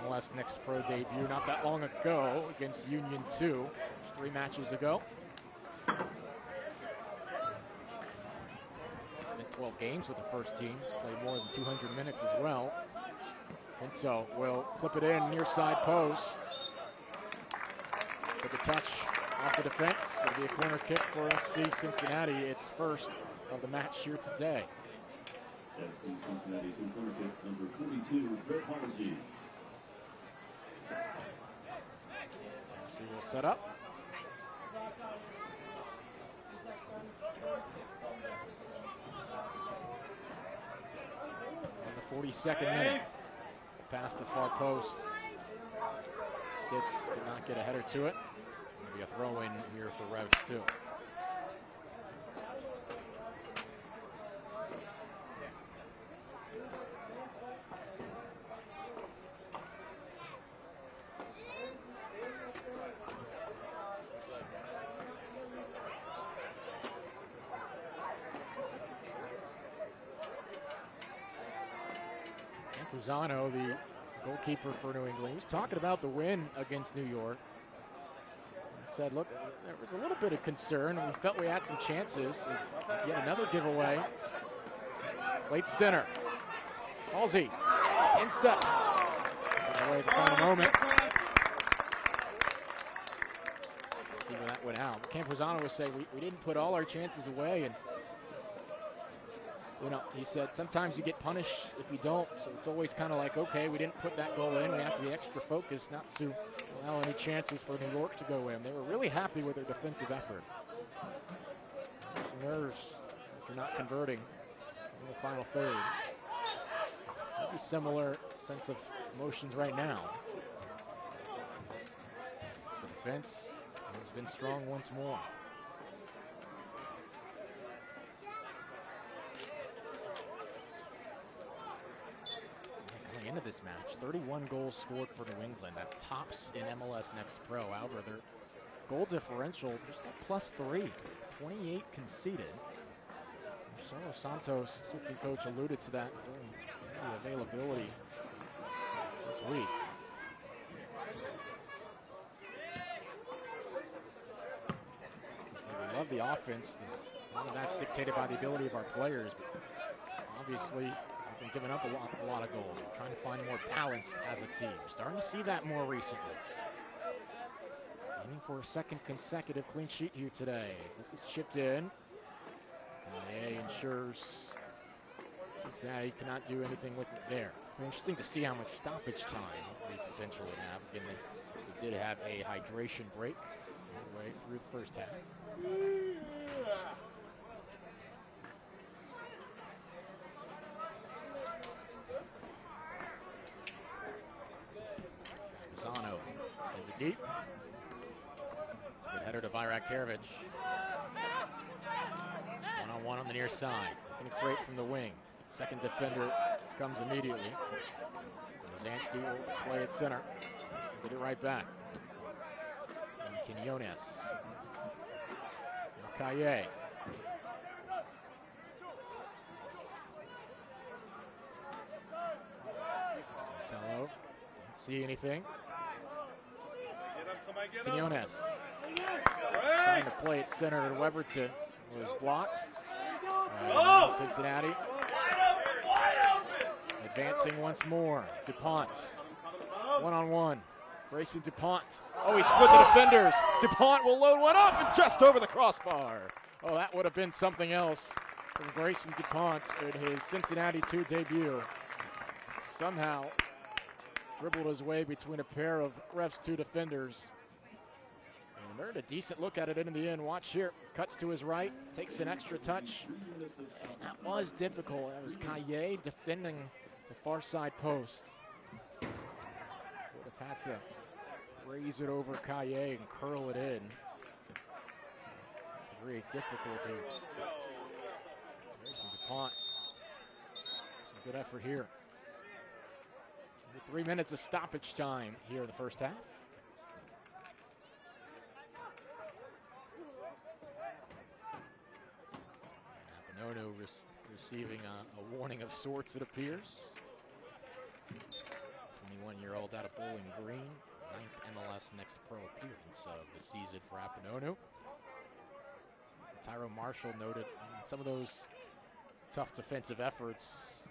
MLS Next Pro debut not that long ago against Union 2, 3 matches ago. 12 games with the first team. He's played more than 200 minutes as well. Pinto will clip it in near side post. Took a touch off the defense. It'll be a corner kick for FC Cincinnati. It's first of the match here today. FC Cincinnati to corner kick number 42, Brett Halsey. Halsey will set up. In the 42nd minute, past the far post. Stitz could not get a header to it. Maybe a throw-in here for Revs too. Campuzano, the goalkeeper for New England, he was talking about the win against New York. said, look, there was a little bit of concern. We felt we had some chances. As yet another giveaway. Late center. Halsey, in step. Took away at the final moment. See where that went out. Camposano was saying we didn't put all our chances away, and you know, he said sometimes you get punished if you don't. So it's always kind of like, okay, we didn't put that goal in. We have to be extra focused not to allow any chances for New York to go in. They were really happy with their defensive effort. Some nerves after not converting in the final third. Maybe similar sense of emotions right now. The defense has been strong once more. Into this match, 31 goals scored for New England. That's tops in MLS Next Pro. However, their goal differential just at +3, 28 conceded. Marcelo Santos, assistant coach, alluded to that during the availability this week. So we love the offense. A lot of that's dictated by the ability of our players, but obviously been giving up a lot of goals. We're trying to find more balance as a team. Starting to see that more recently. Aiming for a second consecutive clean sheet here today. As this is chipped in. Kanye ensures Cincinnati cannot do anything with it there. Interesting to see how much stoppage time they potentially have. Again, they did have a hydration break all the way through the first half. Sends it deep. It's a good header to Virak-Terovic. One-on-one on the near side. Looking to create from the wing. Second defender comes immediately. Zansky will play at center. Get it right back. And Quinones. Calle. Tello. Don't see anything. Quinones trying to play it center to Weverton. Was blocked. Cincinnati advancing once more. DuPont one-on-one. Grayson DuPont. Oh, he split the defenders. DuPont will load one up and just over the crossbar. Oh, that would have been something else from Grayson DuPont in his Cincinnati 2 debut. Somehow dribbled his way between a pair of Refs 2 defenders. And earned a decent look at it in the end. Watch here. Cuts to his right. Takes an extra touch. And that was difficult. That was Calle defending the far side post. Would have had to raise it over Calle and curl it in. Great difficulty. There's some DuPont. Some good effort here. 3 minutes of stoppage time here in the first half. Apponono receiving a warning of sorts, it appears. 21-year-old out of Bowling Green, 9th MLS Next Pro appearance of the season for Apponono. Tyrone Marshall noted some of those tough defensive efforts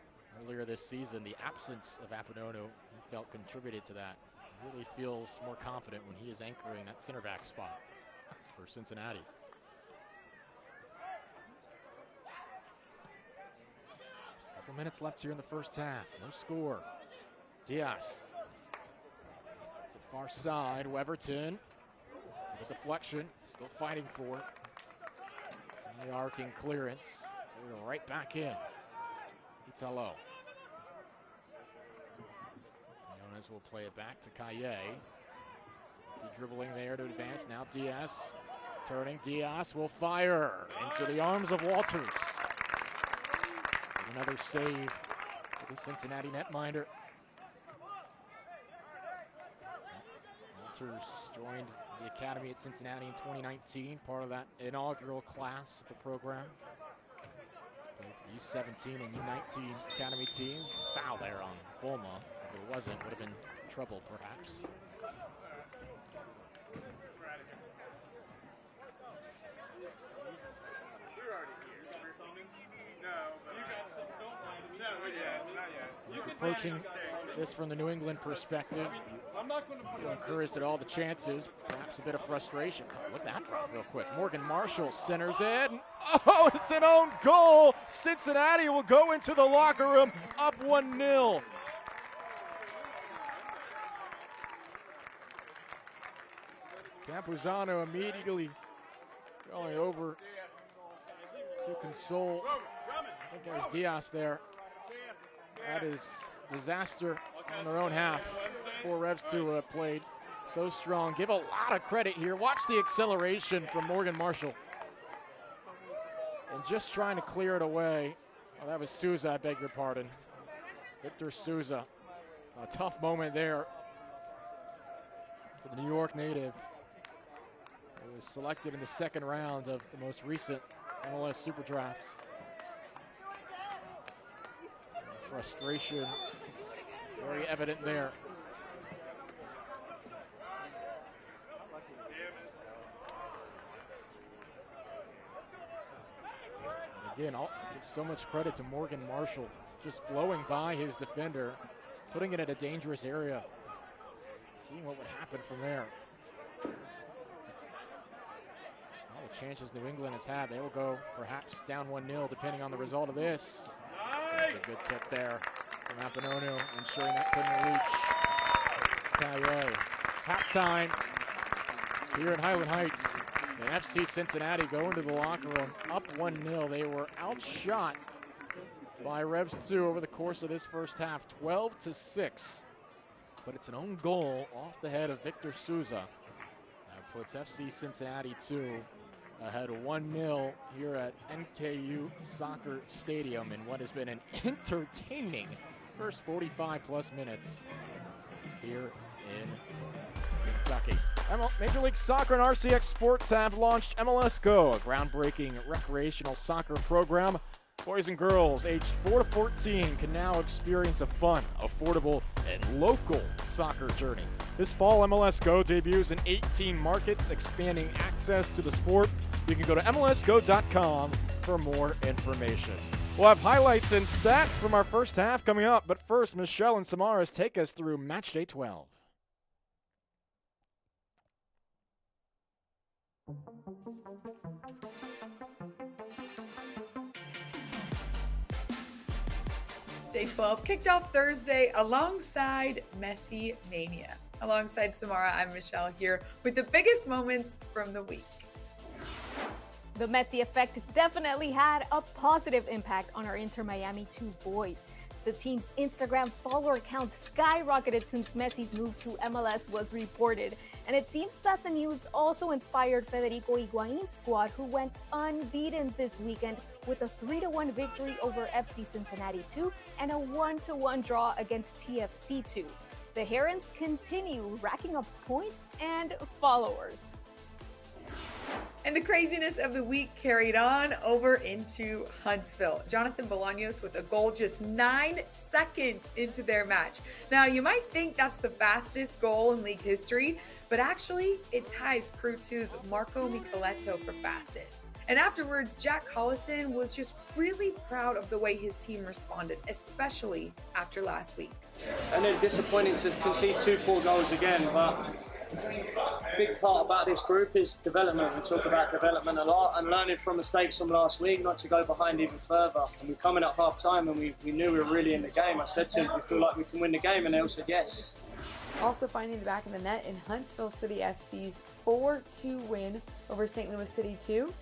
earlier this season. The absence of Apponono, he felt, contributed to that. He really feels more confident when he is anchoring that center back spot for Cincinnati. Just a couple minutes left here in the first half. No score. Diaz. It's at far side. Weverton. To the deflection. Still fighting for it. And the arcing clearance. Right back in. Italo. Quinones will play it back to Calle. Dribbling there to advance. Now Diaz turning. Diaz will fire into the arms of Walters. Another save for the Cincinnati netminder. Walters joined the academy at Cincinnati in 2019, part of that inaugural class of the program. Played for the U17 and U19 academy teams. Foul there on Bulma. If it wasn't, would have been trouble perhaps. Approaching this from the New England perspective, you encouraged at all the chances, perhaps a bit of frustration. Oh, look at that run real quick. Morgan Marshall centers in. Oh, it's an own goal. Cincinnati will go into the locker room up 1-0. Campuzano immediately going over to console. I think there's Diaz there. That is disaster on their own half. 4 Revs to played so strong. Give a lot of credit here. Watch the acceleration from Morgan Marshall. And just trying to clear it away. Oh, that was Souza, I beg your pardon. Victor Souza. A tough moment there for the New York native. He was selected in the second round of the most recent MLS Super Draft. Frustration very evident there. And again, I'll give so much credit to Morgan Marshall, just blowing by his defender, putting it in a dangerous area, seeing what would happen from there. All the chances New England has had, they will go perhaps down 1-0 depending on the result of this. That's a good tip there from Appanonu, ensuring that couldn't reach Taille. Halftime here in Highland Heights. And FC Cincinnati go into the locker room up 1-0. They were outshot by Revs 2 over the course of this first half, 12-6. But it's an own goal off the head of Victor Souza. That puts FC Cincinnati 2 ahead 1-0 here at NKU Soccer Stadium in what has been an entertaining first 45+ minutes here in Kentucky. Major League Soccer and RCX Sports have launched MLS Go, a groundbreaking recreational soccer program. Boys and girls aged 4 to 14 can now experience a fun, affordable, and local soccer journey. This fall, MLS Go debuts in 18 markets, expanding access to the sport. You can go to MLSGo.com for more information. We'll have highlights and stats from our first half coming up, but first, Michelle and Samaras take us through Matchday 12. Day 12 kicked off Thursday alongside Messi Mania. Alongside Samara, I'm Michelle here with the biggest moments from the week. The Messi effect definitely had a positive impact on our Inter Miami 2 boys. The team's Instagram follower count skyrocketed since Messi's move to MLS was reported. And it seems that the news also inspired Federico Higuain's squad, who went unbeaten this weekend with a 3-1 victory over FC Cincinnati 2 and a 1-1 draw against TFC 2. The Herons continue racking up points and followers. And the craziness of the week carried on over into Huntsville. Jonathan Bolaños with a goal just 9 seconds into their match. Now, you might think that's the fastest goal in league history, but actually it ties Crew 2's Marco Micheletto for fastest. And afterwards, Jack Collison was just really proud of the way his team responded, especially after last week. And then disappointing to concede 2 poor goals again, but a big part about this group is development. We talk about development a lot and learning from mistakes from last week, not to go behind even further. And we're coming up half time and we knew we were really in the game. I said to them, we feel like we can win the game, and they all said yes. Also finding the back of the net in Huntsville City FC's 4-2 win over St. Louis City 2,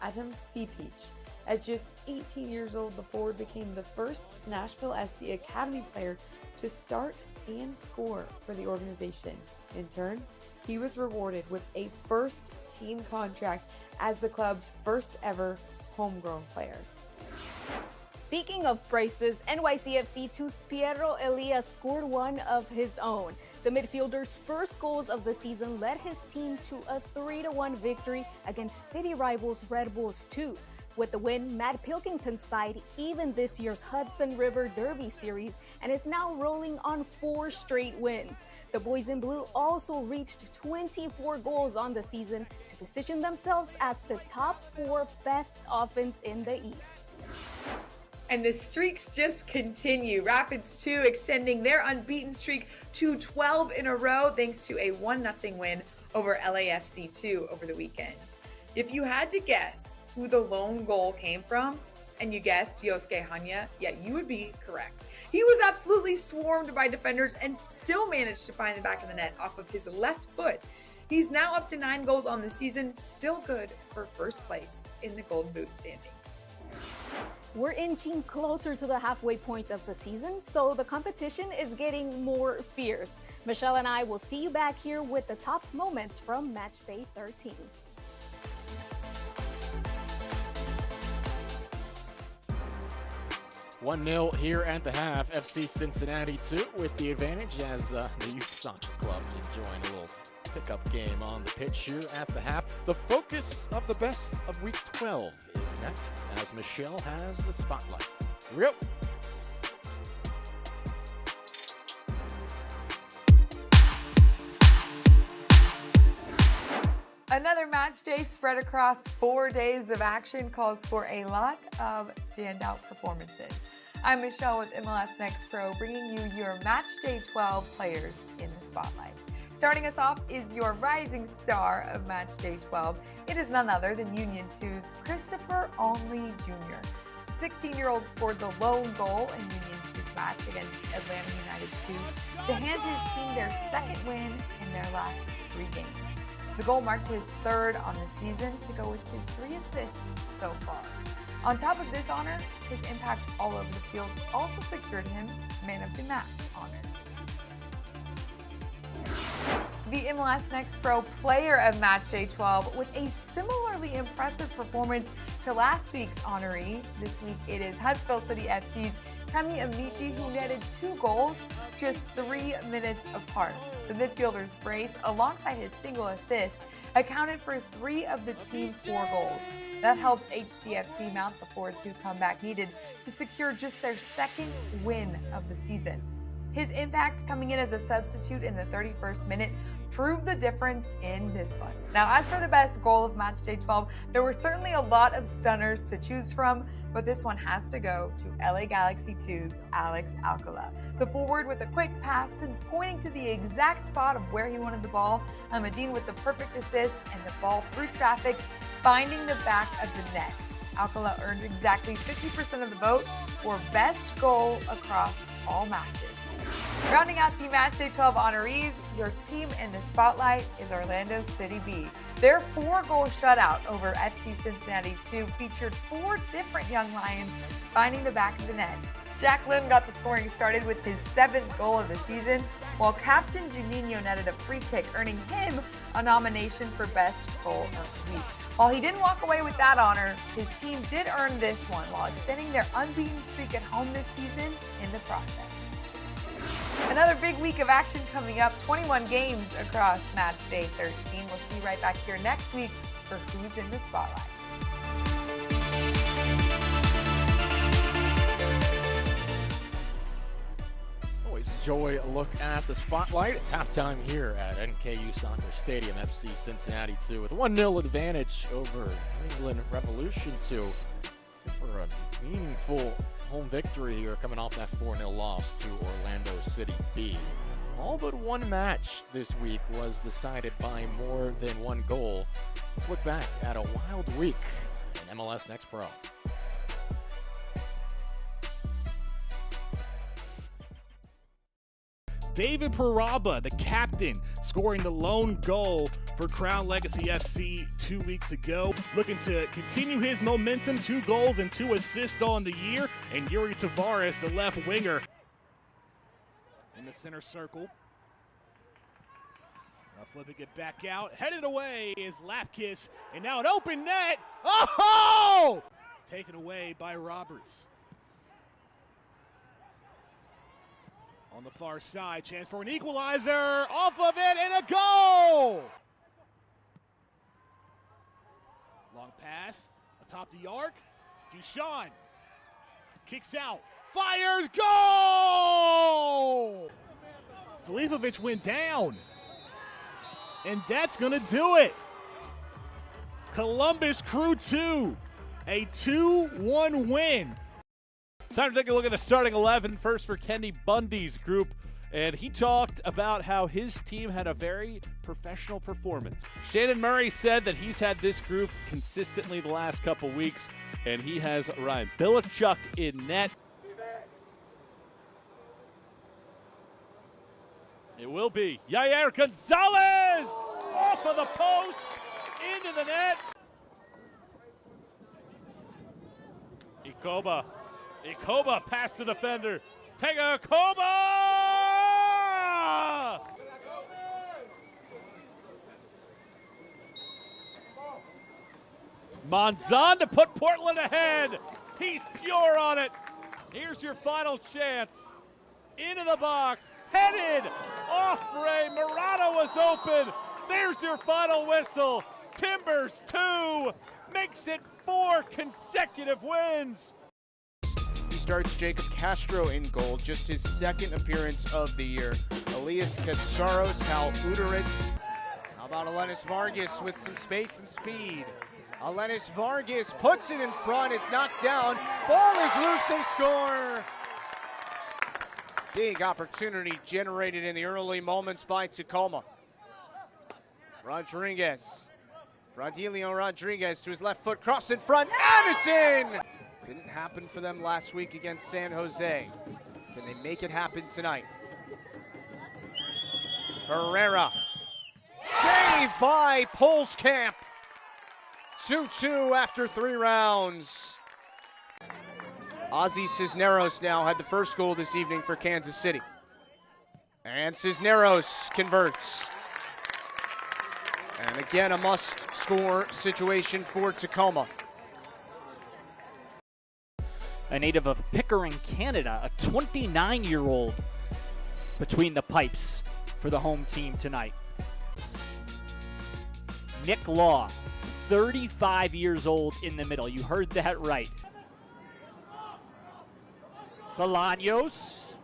Adam Seapeach. At just 18 years old, the forward became the first Nashville SC Academy player to start and score for the organization. In turn, he was rewarded with a first team contract as the club's first ever homegrown player. Speaking of prices, NYCFC 2's Piero Elias scored one of his own. The midfielder's first goals of the season led his team to a 3-1 victory against city rivals Red Bulls 2. With the win, Matt Pilkington's side evened this year's Hudson River Derby series and is now rolling on 4 straight wins. The boys in blue also reached 24 goals on the season to position themselves as the top 4 best offense in the East. And the streaks just continue. Rapids 2 extending their unbeaten streak to 12 in a row thanks to a 1-0 win over LAFC 2 over the weekend. If you had to guess who the lone goal came from, and you guessed Yosuke Hanya, yeah, you would be correct. He was absolutely swarmed by defenders and still managed to find the back of the net off of his left foot. He's now up to 9 goals on the season, still good for first place in the Golden Boot standings. We're inching closer to the halfway point of the season, so the competition is getting more fierce. Michelle and I will see you back here with the top moments from Matchday 13. "1-0 here at the half. FC Cincinnati 2 with the advantage as the youth soccer clubs enjoying a little pickup game on the pitch here at the half. The focus of the best of week 12 is next as Michelle has the spotlight. Here we go. Another match day spread across 4 days of action calls for a lot of standout performances. I'm Michelle with MLS Next Pro, bringing you your Match Day 12 players in the spotlight. Starting us off is your rising star of Match Day 12. It is none other than Union 2's Christopher Onley Jr. The 16-year-old scored the lone goal in Union 2's match against Atlanta United 2 to hand his team their second win in their last 3 games. The goal marked his 3rd on the season to go with his 3 assists so far. On top of this honor, his impact all over the field also secured him Man of the Match honors. The MLS Next Pro player of Matchday 12 with a similarly impressive performance to last week's honoree. This week it is Huntsville City FC's Kami Amici, who netted 2 goals just 3 minutes apart. The midfielder's brace, alongside his single assist, accounted for 3 of the team's 4 goals. That helped HCFC mount the 4-2 comeback needed to secure just their 2nd win of the season. His impact coming in as a substitute in the 31st minute proved the difference in this one. Now, as for the best goal of Matchday 12, there were certainly a lot of stunners to choose from, but this one has to go to LA Galaxy 2's Alex Alcala. The forward with a quick pass, then pointing to the exact spot of where he wanted the ball, Amadine with the perfect assist and the ball through traffic, finding the back of the net. Alcala earned exactly 50% of the vote for best goal across all matches. Rounding out the Matchday 12 honorees, your team in the spotlight is Orlando City B. Their 4-goal shutout over FC Cincinnati 2 featured 4 different young Lions finding the back of the net. Jack Lim got the scoring started with his 7th goal of the season, while Captain Juninho netted a free kick, earning him a nomination for Best Goal of the Week. While he didn't walk away with that honor, his team did earn this one while extending their unbeaten streak at home this season in the process. Another big week of action coming up, 21 games across Match Day 13. We'll see you right back here next week for Who's in the Spotlight. Always enjoy a look at the spotlight. It's halftime here at NKU Soccer Stadium. FC Cincinnati 2 with a 1-0 advantage over New England Revolution 2 for a meaningful home victory here, coming off that 4-0 loss to Orlando City B. All but one match this week was decided by more than 1 goal. Let's look back at a wild week in MLS Next Pro. David Paraba, the captain, scoring the lone goal for Crown Legacy FC 2 weeks ago. Looking to continue his momentum, 2 goals and 2 assists on the year. And Yuri Tavares, the left winger, in the center circle. Now flipping it back out. Headed away is Lapkus. And now an open net. Oh! Taken away by Roberts. On the far side, chance for an equalizer, off of it, and a goal! Long pass, atop the arc, Fushan kicks out, fires, goal! Filipovic went down, and that's gonna do it. Columbus Crew 2, a 2-1 win. Time to take a look at the starting 11. First for Kenny Bundy's group, and he talked about how his team had a very professional performance. Shannon Murray said that he's had this group consistently the last couple weeks, and he has Ryan Bilichuk in net. It will be Yair Gonzalez off of the post into the net. Ikoba past the defender. Tega Ikoba! Monzon to put Portland ahead. He's pure on it. Here's your final chance. Into the box. Headed off Ray. Murata was open. There's your final whistle. Timbers 2 makes it 4 consecutive wins. He starts Jacob Castro in goal, just his second appearance of the year. Elias Katsaros, Hal Uderitz. How about Alenis Vargas with some space and speed? Alenis Vargas puts it in front. It's knocked down. Ball is loose. They score. Big opportunity generated in the early moments by Tacoma. Rodriguez. Bradilio Rodriguez to his left foot, cross in front, and it's in! Didn't happen for them last week against San Jose. Can they make it happen tonight? Herrera. Saved by Polskamp. 2-2 after 3 rounds. Ozzy Cisneros now had the first goal this evening for Kansas City. And Cisneros converts. And again, a must-score situation for Tacoma. A native of Pickering, Canada, a 29-year-old between the pipes for the home team tonight. Nick Law, 35 years old in the middle. You heard that right. Bolaños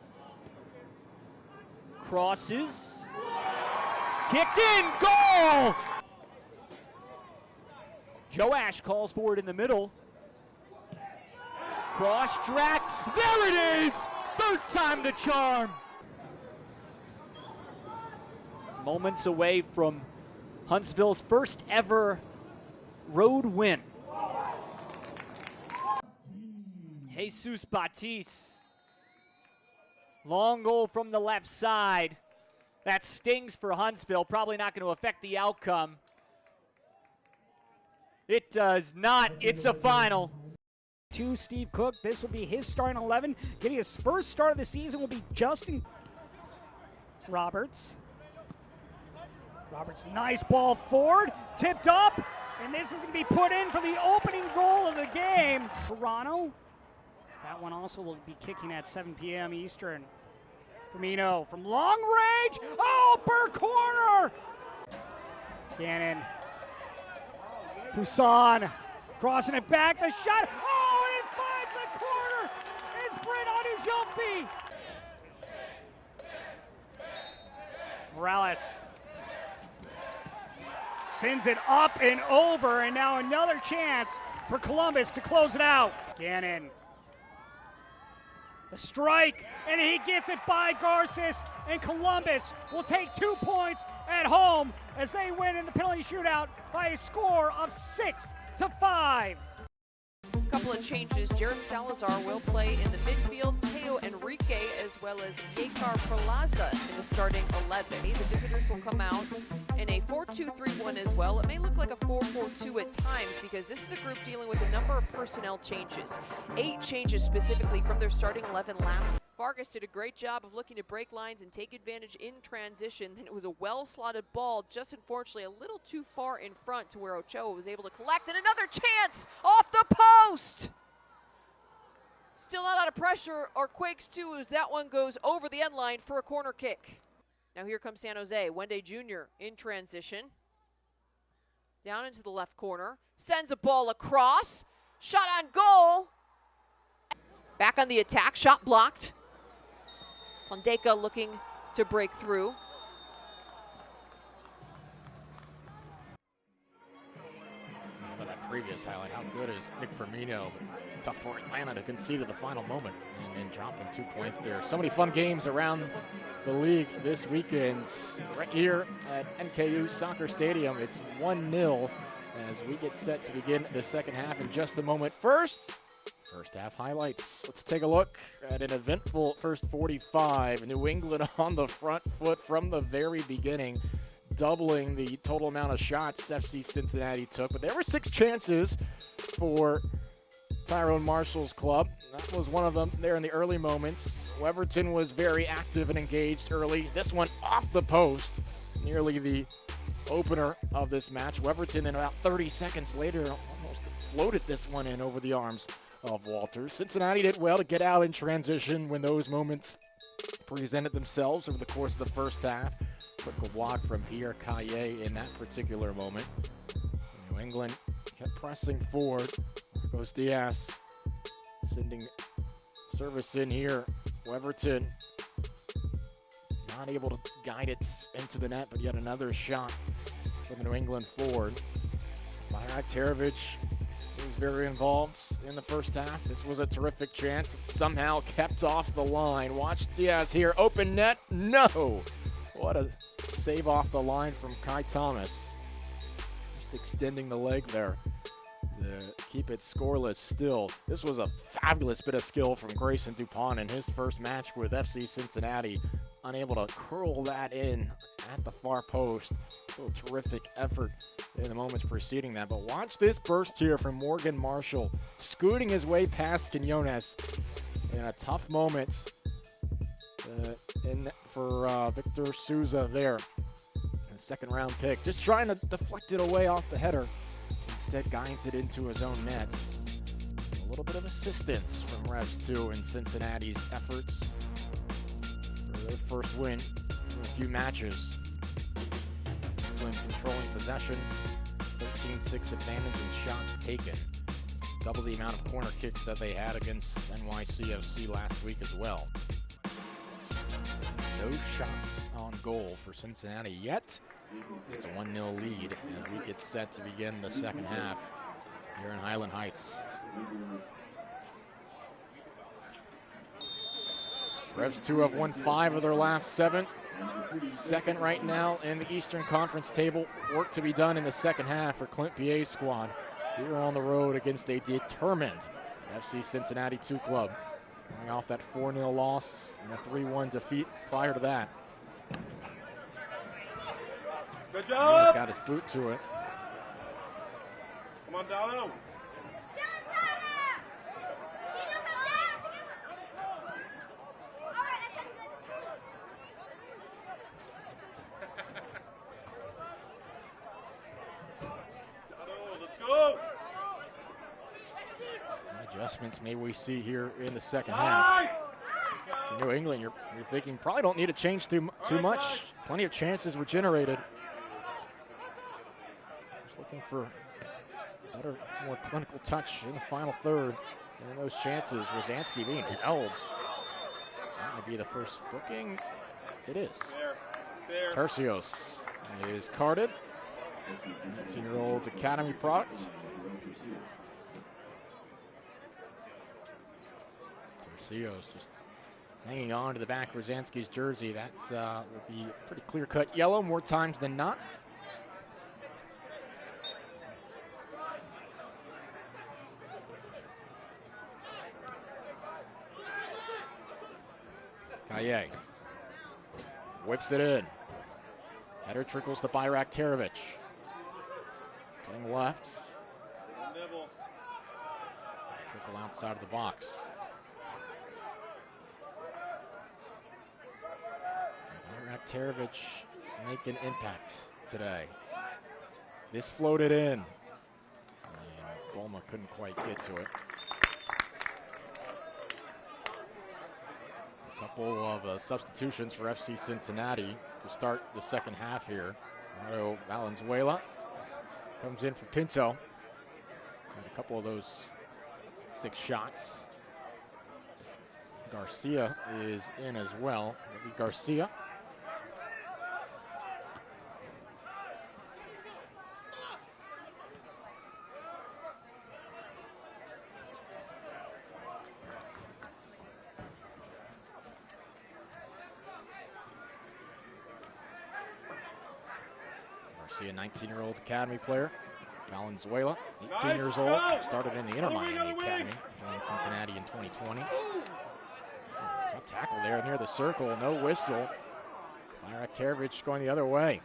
crosses, kicked in, goal! Joe Ash calls for it in the middle. Cross track, there it is! Third time the charm. Moments away from Huntsville's first ever road win. Jesus Batis. Long goal from the left side. That stings for Huntsville. Probably not going to affect the outcome. It does not. It's a final. To Steve Cook. This will be his starting 11. Getting his first start of the season will be Justin Roberts. Roberts, nice ball forward. Tipped up. And this is going to be put in for the opening goal of the game. Toronto. That one also will be kicking at 7 p.m. Eastern. Firmino from long range. Oh, Burr corner. Gannon. Fuson crossing it back. The shot. Oh, and it finds the corner. It's Brent Anujofi. Morales sends it up and over, and now another chance for Columbus to close it out. Gannon. The strike, and he gets it by Garces, and Columbus will take 2 points at home as they win in the penalty shootout by a score of 6-5. A couple of changes. Jared Salazar will play in the midfield. Teo Enrique as well as Yekar Perlaza in the starting 11. The visitors will come out in a 4-2-3-1 as well. It may look like a 4-4-2 at times because this is a group dealing with a number of personnel changes. 8 changes specifically from their starting 11 last week. Vargas did a great job of looking to break lines and take advantage in transition. Then it was a well-slotted ball, just unfortunately a little too far in front to where Ochoa was able to collect. And another chance off the post! Still not out of pressure or quakes too as that one goes over the end line for a corner kick. Now here comes San Jose. Wende Jr. in transition. Down into the left corner. Sends a ball across. Shot on goal. Back on the attack. Shot blocked. Pondeka looking to break through. previous highlight. How good is Nick Firmino? Tough for Atlanta to concede at the final moment and dropping 2 points there. So many fun games around the league this weekend. Right here at NKU Soccer Stadium, it's 1-0 as we get set to begin the second half in just a moment. First half highlights. Let's take a look at an eventful first 45. New England on the front foot from the very beginning, doubling the total amount of shots FC Cincinnati took. But there were 6 chances for Tyrone Marshall's club. That was one of them there in the early moments. Weverton was very active and engaged early. This one off the post, nearly the opener of this match. Weverton then about 30 seconds later almost floated this one in over the arms of Walters. Cincinnati did well to get out in transition when those moments presented themselves over the course of the first half. Critical block from Pierre Caillet in that particular moment. New England kept pressing forward. Marcos Diaz sending service in here. Weverton not able to guide it into the net, but yet another shot from the New England forward. Bayrak Terovic was very involved in the first half. This was a terrific chance. It somehow kept off the line. Watch Diaz here. Open net. No! What a save off the line from Kai Thomas. Just extending the leg there to keep it scoreless still. This was a fabulous bit of skill from Grayson Dupont in his first match with FC Cincinnati. Unable to curl that in at the far post. A terrific effort in the moments preceding that. But watch this burst here from Morgan Marshall, scooting his way past Quinones in a tough moment for Victor Souza there. A second round pick, just trying to deflect it away off the header. Instead guides it into his own nets. A little bit of assistance from Revs 2 in Cincinnati's efforts for their first win in a few matches. Controlling possession, 13-6 advantage in shots taken. Double the amount of corner kicks that they had against NYCFC last week as well. No shots on goal for Cincinnati yet. It's a 1-0 lead as we get set to begin the second half here in Highland Heights. Revs 2 have won 5 of their last 7. Second right now in the Eastern Conference table. Work to be done in the second half for Clint Piet's squad. Here on the road against a determined FC Cincinnati 2 club. Coming off that 4-0 loss and a 3-1 defeat prior to that. Good job. He's got his boot to it. Come on, Dallo. Adjustments may we see here in the second half. For New England, you're thinking probably don't need to change too much. Plenty of chances were generated. Just looking for better, more clinical touch in the final third. And those chances, Rosansky being held. That might be the first booking. It is. Tercios is carded. 19-year-old academy product. Tercios just hanging on to the back of Rosansky's jersey. That will be pretty clear-cut yellow more times than not. Caillet whips it in. Header trickles to Bayrak Terovic. Cutting left. Trickle outside of the box. Bayrak Terovic make an impact today. This floated in. And Bulma couldn't quite get to it. A couple of substitutions for FC Cincinnati to start the second half here. Mario Valenzuela comes in for Pinto. And a couple of those 6 shots. Garcia is in as well. Garcia. Actually a 19-year-old academy player. Valenzuela, 18 years old, started in the Inter Miami Academy, joined Cincinnati in 2020. Tough tackle there near the circle, no whistle. Bayraktarovic going the other way.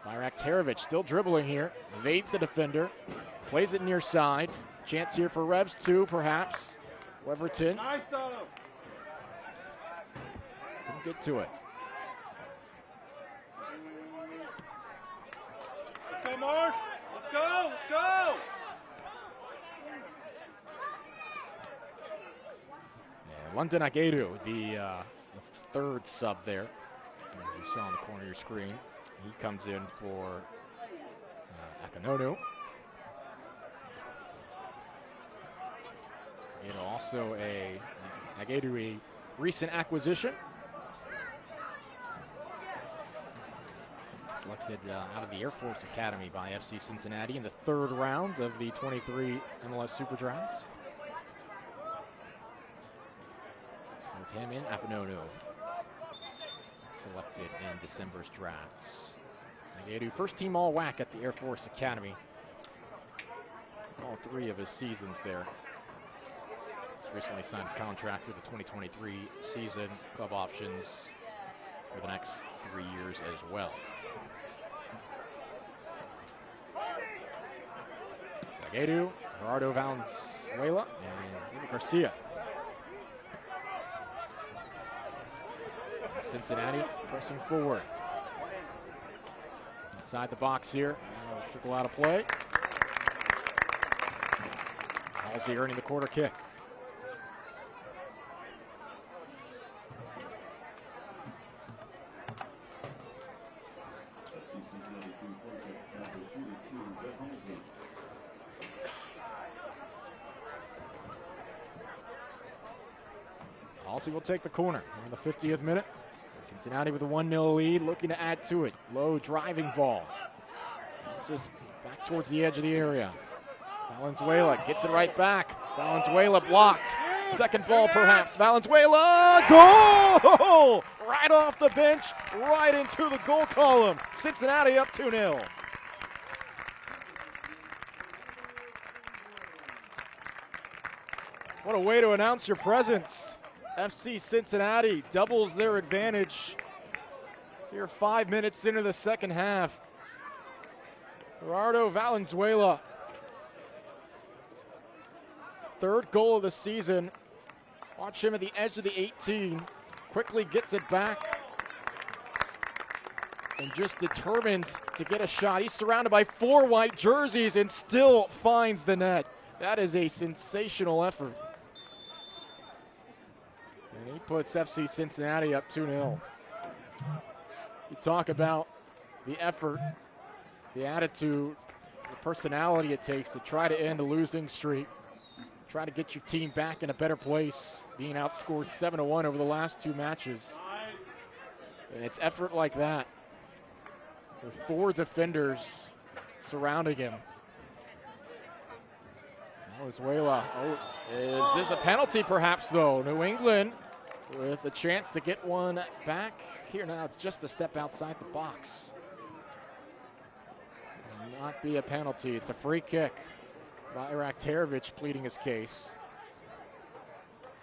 Bayraktarovic still dribbling here, evades the defender, plays it near side. Chance here for Rebs 2, perhaps. Weverton couldn't get to it. Let's go, Marsh. Let's go. Let's go. Yeah, London Agedu, the third sub there, as you saw on the corner of your screen. He comes in for Akanonu. Also Agedu, a recent acquisition. Selected out of the Air Force Academy by FC Cincinnati in the third round of the 23 MLS Super Draft. With him in Akanonu, selected in December's drafts. Agedu, first team all-WAC at the Air Force Academy. All 3 of his seasons there. He's recently signed a contract for the 2023 season, club options for the next 3 years as well. Agedu, Gerardo Valenzuela, and David Garcia. Cincinnati pressing forward. Inside the box here, trickle out of play. Halsey earning the quarter kick. Halsey will take the corner in the 50th minute. Cincinnati with a 1-0 lead, looking to add to it. Low driving ball. It's just back towards the edge of the area. Valenzuela gets it right back. Valenzuela blocked. Second ball perhaps. Valenzuela, goal! Right off the bench, right into the goal column. Cincinnati up 2-0. What a way to announce your presence. FC Cincinnati doubles their advantage here 5 minutes into the second half. Gerardo Valenzuela, third goal of the season. Watch him at the edge of the 18, quickly gets it back and just determined to get a shot. He's surrounded by 4 white jerseys and still finds the net. That is a sensational effort. And he puts FC Cincinnati up 2-0. You talk about the effort, the attitude, the personality it takes to try to end a losing streak, try to get your team back in a better place, being outscored 7-1 over the last 2 matches. And it's effort like that, with 4 defenders surrounding him. Valenzuela, is this a penalty perhaps though? New England with a chance to get one back here. Now it's just a step outside the box. Will not be a penalty, it's a free kick. Bayraktarovic pleading his case.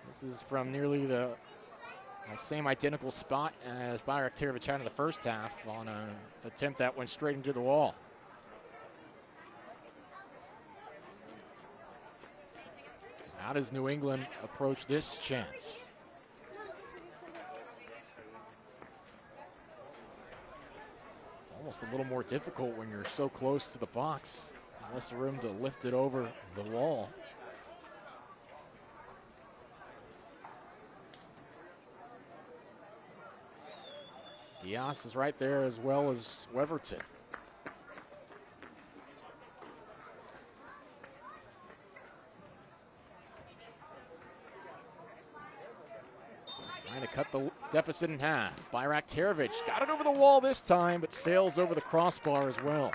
This is from nearly the same identical spot as Bayraktarovic had in the first half on an attempt that went straight into the wall. How does New England approach this chance? It's almost a little more difficult when you're so close to the box. Less room to lift it over the wall. Diaz is right there as well as Weverton. Trying to cut the deficit in half. Bayraktarovic got it over the wall this time, but sails over the crossbar as well.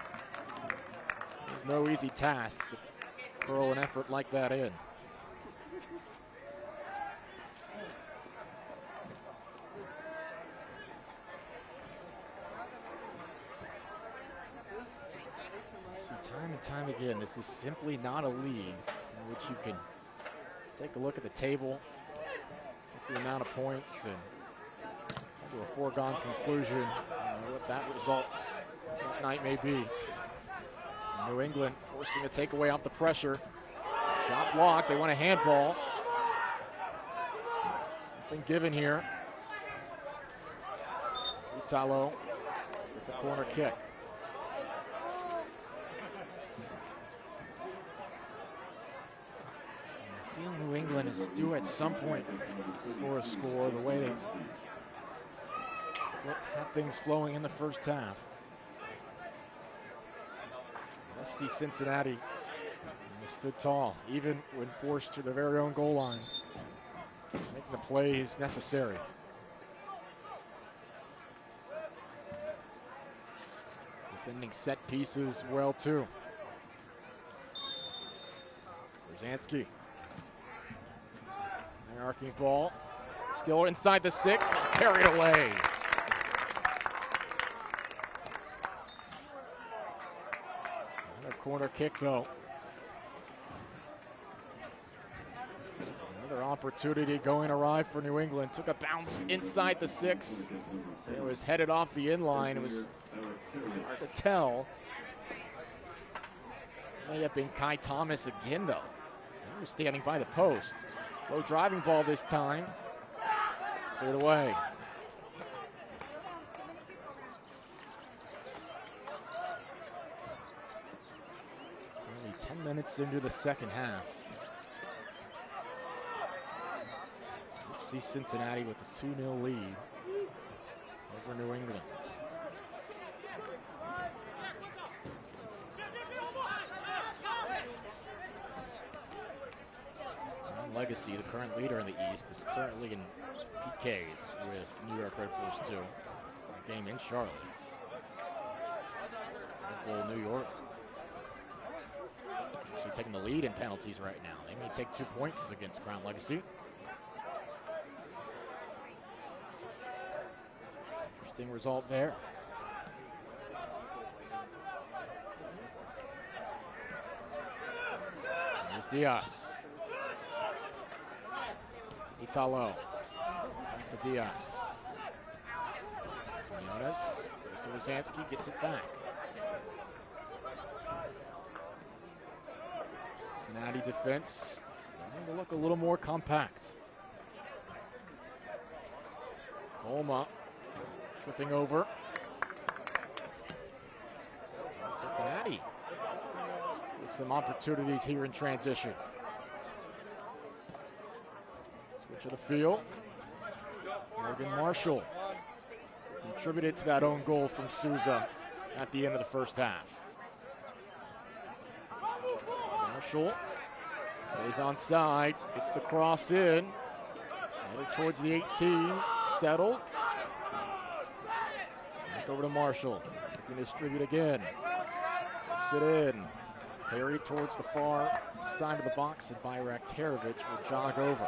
It's no easy task to curl an effort like that in. Time and time again, this is simply not a league in which you can take a look at the table, look at the amount of points, and come to a foregone conclusion what that results that night may be. New England forcing a takeaway off the pressure. Shot block, they want a handball. Nothing given here. Italo, it's a corner kick. I feel New England is due at some point for a score, the way they had things flowing in the first half. FC Cincinnati stood tall, even when forced to their very own goal line, making the plays necessary. Defending set pieces well, too. Brzezinski. Arcing ball. Still inside the 6. Carried away. Another corner kick, though. Another opportunity going awry for New England. Took a bounce inside the 6. It was headed off the inline. It was hard to tell. May have been Kai Thomas again, though. He was standing by the post. Low driving ball this time. Cleared away. Only 10 minutes into the second half. FC Cincinnati with a 2-0 lead over New England. Legacy, the current leader in the East, is currently in PKs with New York Red Bulls 2. A game in Charlotte. Red Bull New York actually taking the lead in penalties right now. They may take 2 points against Crown Legacy. Interesting result there. Here's Diaz. Italo. Back to Diaz. Jonas goes to Brzezinski, gets it back. Cincinnati defense starting to look a little more compact. Holma tripping over. Cincinnati with some opportunities here in transition. Switch of the field. Morgan Marshall contributed to that own goal from Souza at the end of the first half. Marshall stays on side, gets the cross in, headed towards the 18, settled. Back over to Marshall, looking to distribute again. Puts it in, carried towards the far side of the box, and Bayrak Terovic will jog over.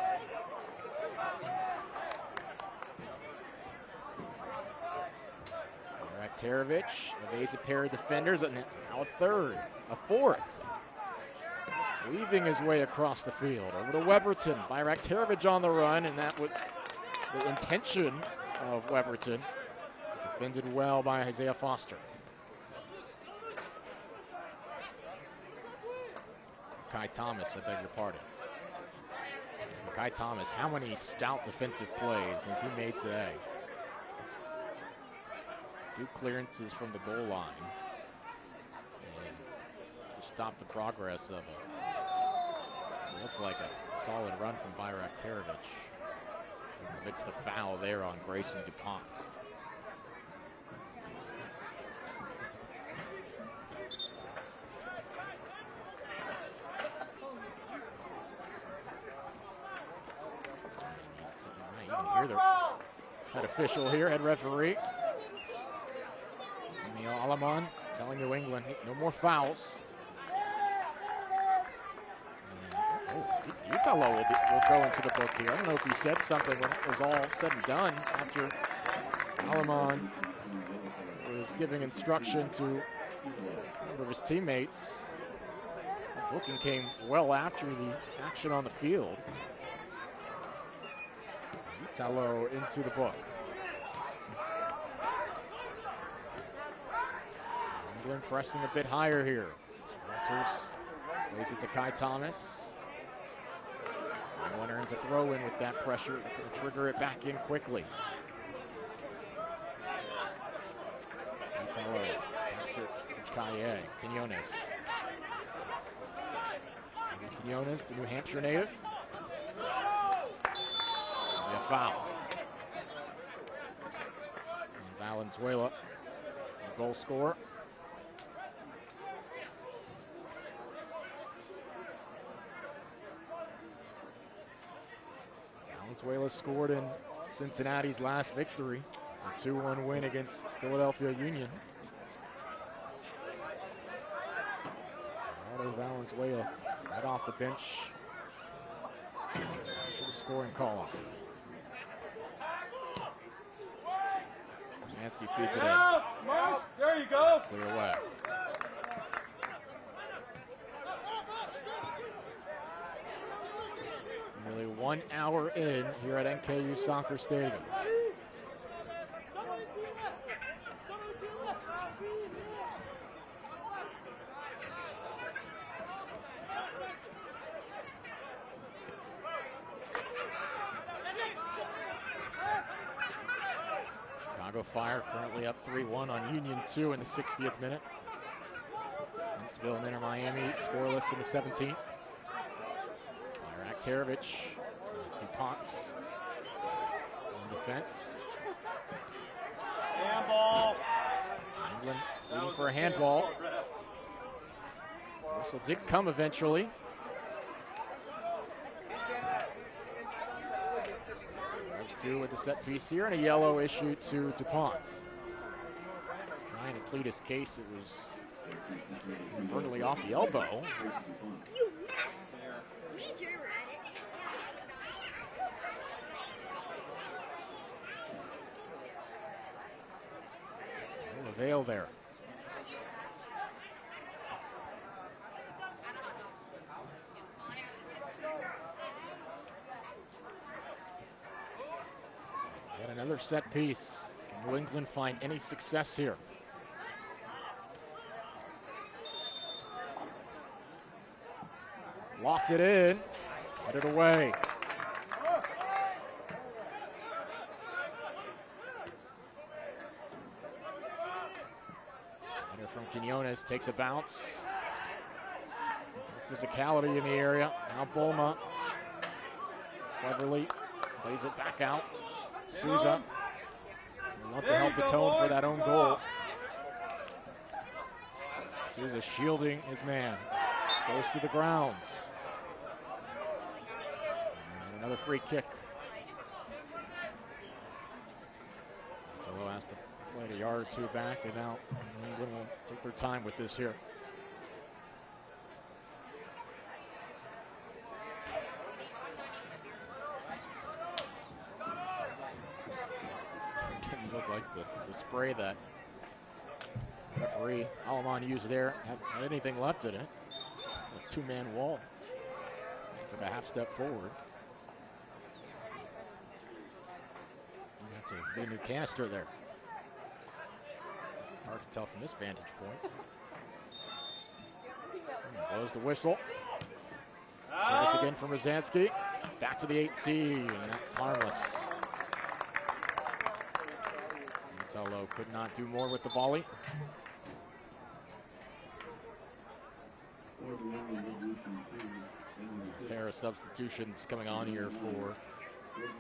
Terovic evades a pair of defenders, and now a third, a fourth. Weaving his way across the field. Over to Weverton. Bayrak Terovic on the run, and that was the intention of Weverton. Defended well by Isaiah Foster. Kai Thomas, I beg your pardon. Kai Thomas, how many stout defensive plays has he made today? 2 clearances from the goal line. And to stop the progress of it. Looks like a solid run from Bayrak Terovic. He commits the foul there on Grayson DuPont. You can hear the head official here, head referee. Alaman telling New England, hey, no more fouls. Italo will go into the book here. I don't know if he said something when it was all said and done after Alaman was giving instruction to number of his teammates. The booking came well after the action on the field. Italo into the book. England pressing a bit higher here. Walters plays it to Kai Thomas. One earns a throw in with that pressure. They're going to trigger it back in quickly. Italo taps it to Kaye. Quinones. Quinones, the New Hampshire native. A foul. Valenzuela, the goal scorer. Valenzuela scored in Cincinnati's last victory, a 2-1 win against Philadelphia Union. Eduardo Valenzuela right off the bench to the scoring call. Jansky feeds it in. There you go. Clear away. Nearly 1 hour in here at NKU Soccer Stadium. Chicago Fire currently up 3-1 on Union 2 in the 60th minute. Huntsville and Inter Miami scoreless in the 17th. Terovich, DuPont's on defense. Handball. England waiting for a handball. Whistle did come eventually. There's two with the set piece here and a yellow issued to DuPont's. Trying to plead his case, it was inadvertently off the elbow. You mess. Major at it. No avail there. Yet another set piece. Can New England find any success here? Locked it in, headed away. Header from Quinones takes a bounce. Physicality in the area. Now Bulma cleverly plays it back out. Souza would love to help atone for that own goal. Souza shielding his man. Goes to the ground. And another free kick. Solo has to play it a yard or two back, and now England will take their time with this here. Didn't look like the spray that referee Alaman used there had anything left in it. A two-man wall. Took a half step forward. You have to get a new canister there. It's hard to tell from this vantage point. Blows the whistle. Service again from Rosansky. Back to the 18, and that's harmless. Italo could not do more with the volley. A pair of substitutions coming on here for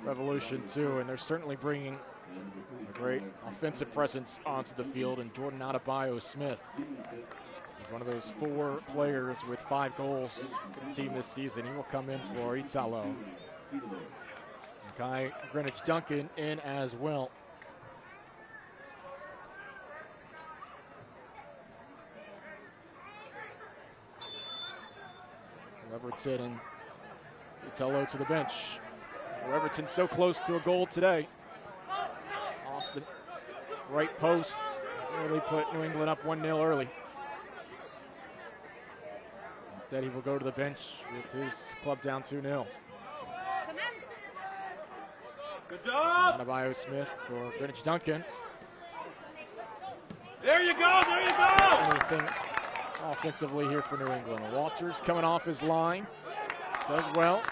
Revolution 2, and they're certainly bringing a great offensive presence onto the field. And Jordan Adebayo Smith is one of those 4 players with 5 goals for the team this season. He will come in for Italo. And Kai Greenwich Duncan in as well. Everton and Italo to the bench. Everton so close to a goal today. Off the right post. Really put New England up 1-0 early. Instead, he will go to the bench with his club down 2-0. Good job. Adebayo Smith for Greenwich Duncan. There you go. There you go. Anything offensively here for New England. Walters coming off his line. Does well.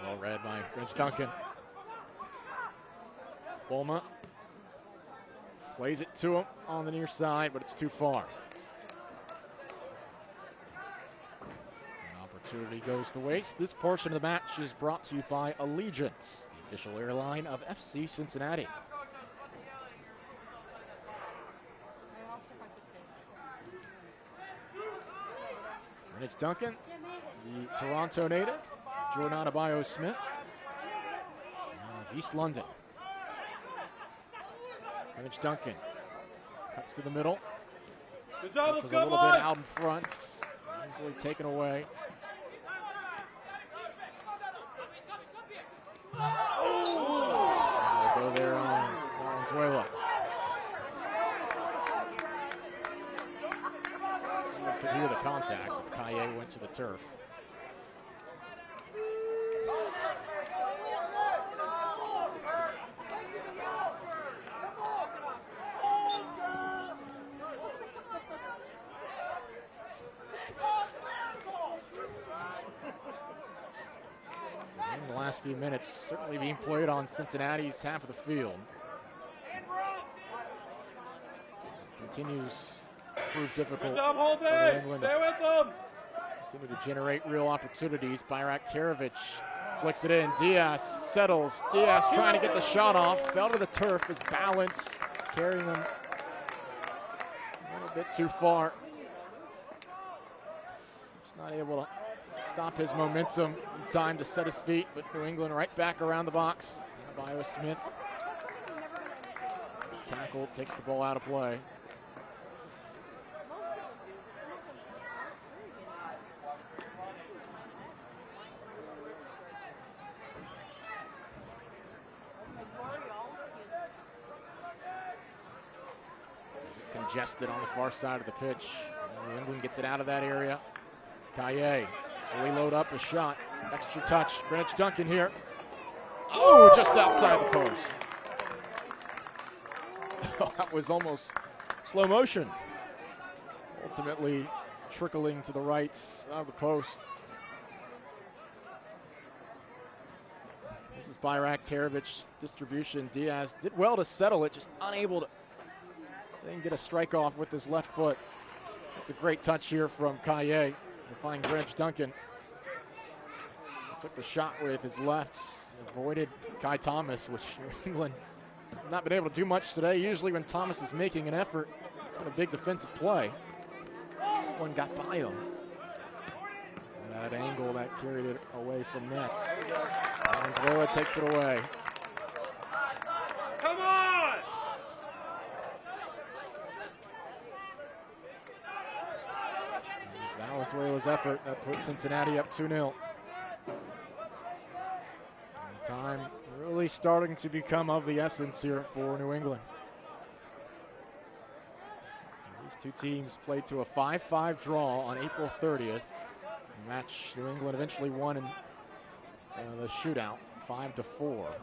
Well read by Greenwich Duncan. Bulma plays it to him on the near side, but it's too far. An opportunity goes to waste. This portion of the match is brought to you by Allegiant, the official airline of FC Cincinnati. Greenwich Duncan, the Toronto native, Jordan Adebayo Smith, out of East London. Greenwich Duncan cuts to the middle. Good job, Touches a little bit out in front, easily taken away. We'll go there on Valenzuela. You could hear the contact as Kaye went to the turf. In the last few minutes, certainly being played on Cincinnati's half of the field. Continues to prove difficult. Good job, Holte. for New England. Stay with them. Continue to generate real opportunities. Bayrak-Terovic flicks it in. Diaz settles. Diaz trying to get the shot off. Fell to the turf. His balance carrying him a little bit too far. Just not able to stop his momentum in time to set his feet, but New England right back around the box. Adebayo Smith tackle, takes the ball out of play. Congested on the far side of the pitch. New England gets it out of that area. Kaye, will he load up a shot? Extra touch. Greenwich Duncan here. Oh, just outside the post. That was almost slow motion. Ultimately trickling to the right of the post. This is Bayrak-Terovic distribution. Diaz did well to settle it, just unable to then get a strike off with his left foot. It's a great touch here from Kaye to find Greenwich Duncan. Took the shot with his left, avoided Kai Thomas, which New England has not been able to do much today. Usually when Thomas is making an effort, it's been a big defensive play. One got by him. And at an angle that carried it away from net. Valenzuela takes it away. Come on! Valenzuela's effort that put Cincinnati up 2-0. Time really starting to become of the essence here for New England. These two teams played to a 5-5 draw on April 30th. The match New England eventually won in the shootout, 5-4.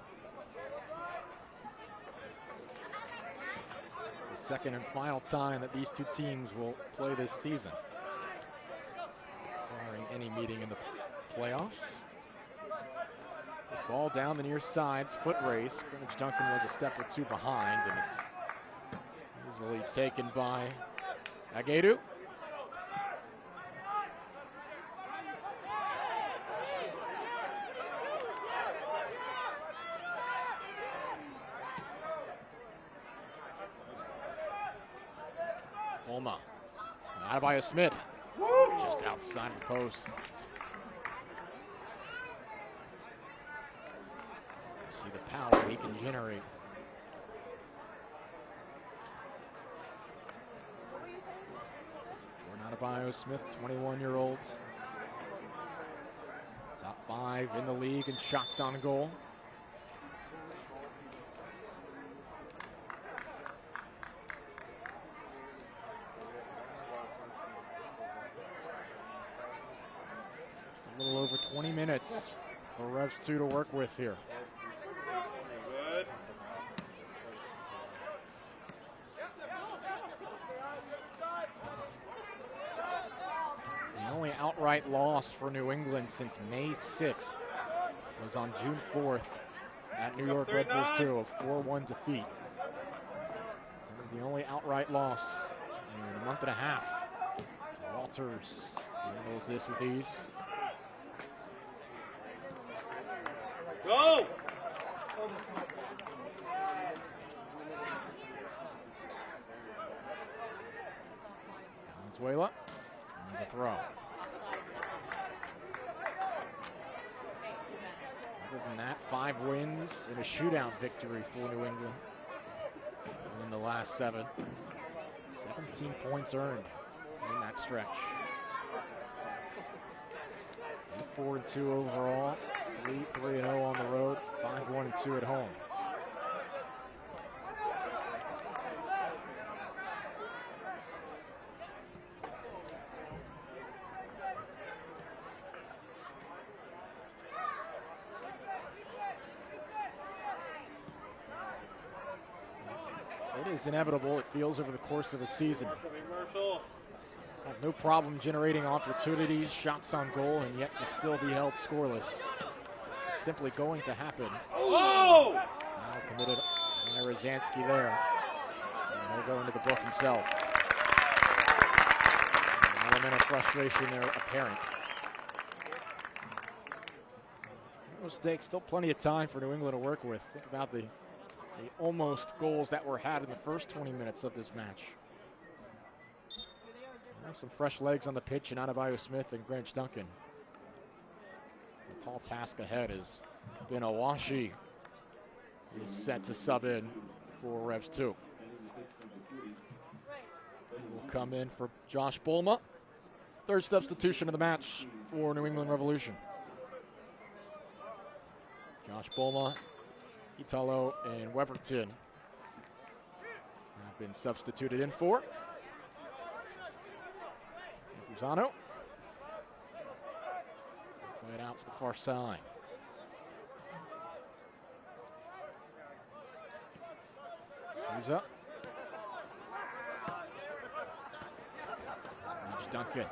The second and final time that these two teams will play this season, barring any meeting in the playoffs. Good ball down the near sides, foot race. Greenwich Duncan was a step or two behind, and it's easily taken by Agedu. Olma. Adebayo Smith. Just outside the post. See the power he can generate. Jordan Adebayo Smith, 21-year-old. Top 5 in the league in shots on goal. A little over 20 minutes for Revs 2 to work with here. Good. The only outright loss for New England since May 6th was on June 4th at New York Red Bulls 2, a 4-1 defeat. It was the only outright loss in a month and a half. So Walters handles this with ease. Go! Valenzuela, there's a throw. Other than that, 5 wins and a shootout victory for New England in the last 7. 17 points earned in that stretch. 4-2 overall, 3-0 on the road, 5-1-2 at home. It is inevitable, it feels, over the course of a season. Have no problem generating opportunities, shots on goal, and yet to still be held scoreless. It's simply going to happen. Oh! Foul committed by Rozansky there. And he'll go into the book himself. An element of frustration there apparent. No mistakes, still plenty of time for New England to work with. Think about the almost goals that were had in the first 20 minutes of this match. There's some fresh legs on the pitch in Adebayo Smith and Greenwich Duncan. The tall task ahead has been Awashi. He is set to sub in for Revs 2. Will come in for Josh Bulma. Third substitution of the match for New England Revolution. Josh Bulma, Italo, and Weverton have been substituted in for. Buzano. Play it out to the far side. Souza. Mitch Duncan.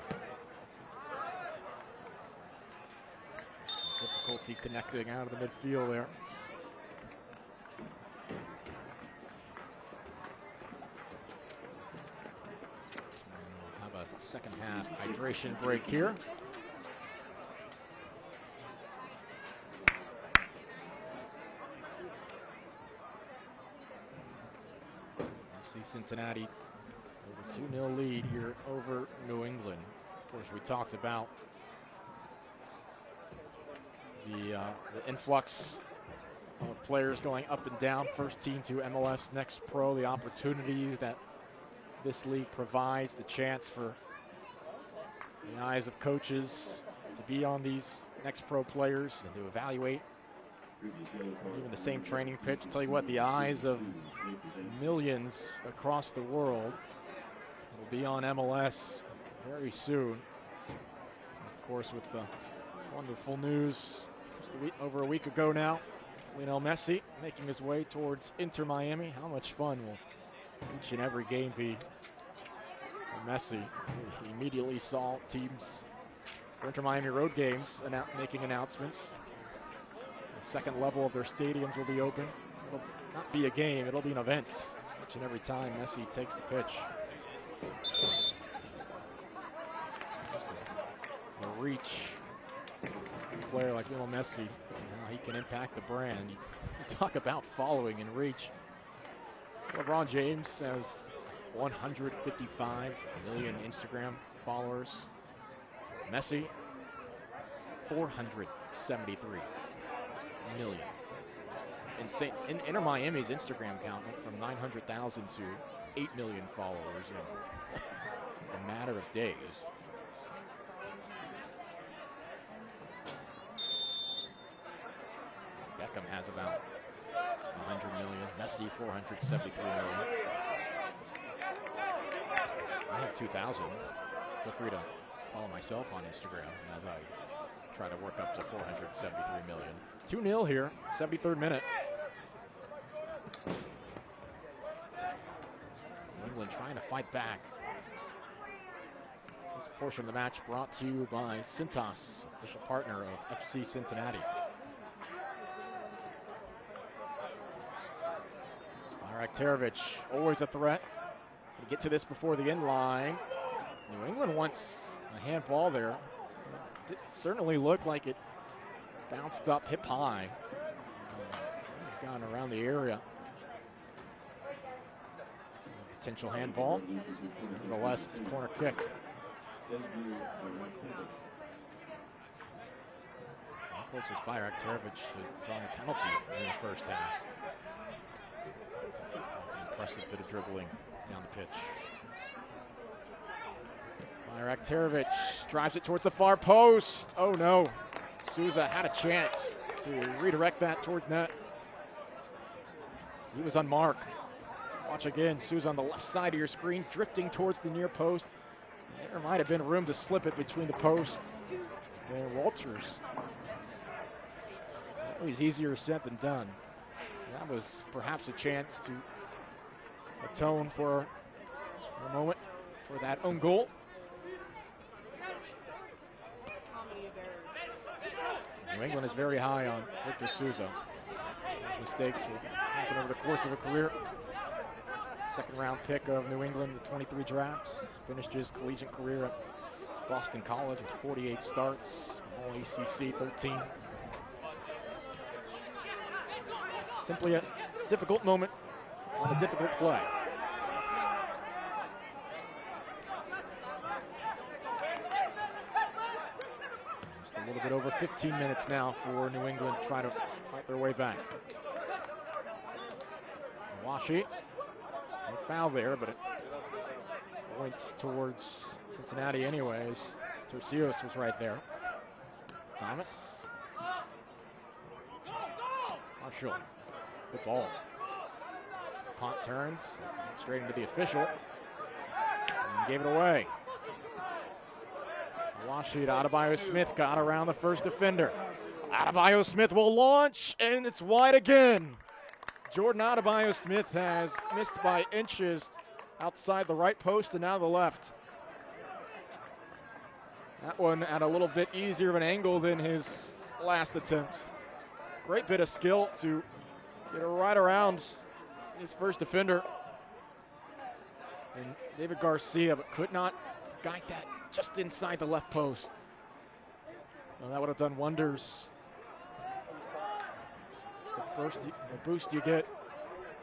Some difficulty connecting out of the midfield there. Second half hydration break here. FC Cincinnati with a 2-0 lead here over New England. Of course, we talked about the influx of players going up and down, first team to MLS Next Pro, the opportunities that this league provides, the chance for the eyes of coaches to be on these Next Pro players and to evaluate even the same training pitch. I'll tell you what, the eyes of millions across the world will be on MLS very soon. Of course, with the wonderful news just over a week ago now, Lionel Messi making his way towards Inter Miami. How much fun will each and every game be for Messi? He immediately saw teams for Inter Miami road games making announcements. The second level of their stadiums will be open. It'll not be a game, it'll be an event each and every time Messi takes the pitch. Just the reach of a player like Lionel Messi, how he can impact the brand. You talk about following and reach. LeBron James has 155 million Instagram followers. Messi, 473 million. Insane. Inter Miami's Instagram count went from 900,000 to 8 million followers in a matter of days. Beckham has about 100 million. Messi, 473 million. I have 2,000. Feel free to follow myself on Instagram as I try to work up to $473 million. 2-0 here, 73rd minute. New England trying to fight back. This portion of the match brought to you by Cintas, official partner of FC Cincinnati. Terovich, always a threat. Gonna get to this before the end line. New England wants a handball there. It certainly looked like it bounced up hip high. Gone around the area. Potential handball. Nevertheless, it's a corner kick. How close was Terovich to drawing a penalty in the first half? Impressive bit of dribbling down the pitch. Terovich drives it towards the far post. Oh no, Souza had a chance to redirect that towards net. He was unmarked. Watch again, Souza on the left side of your screen, drifting towards the near post. There might have been room to slip it between the posts. And Walters. Always easier said than done. That was perhaps a chance to atone for a moment for that own goal. New England is very high on Victor Souza. His mistakes will happen over the course of a career. Second round pick of New England, the 23 drafts. Finished his collegiate career at Boston College with 48 starts, all ACC 13. Simply a difficult moment on a difficult play. Just a little bit over 15 minutes now for New England to try to fight their way back. Washi, no foul there, but it points towards Cincinnati anyways. Tercios was right there. Thomas. Marshall, good ball. Pont turns straight into the official and gave it away. Washington, Adebayo Smith got around the first defender. Adebayo Smith will launch, and it's wide again. Jordan Adebayo Smith has missed by inches outside the right post and now the left. That one at a little bit easier of an angle than his last attempts. Great bit of skill to get it right around his first defender. And David Garcia, but could not guide that just inside the left post. Well, that would have done wonders. It's the boost you get,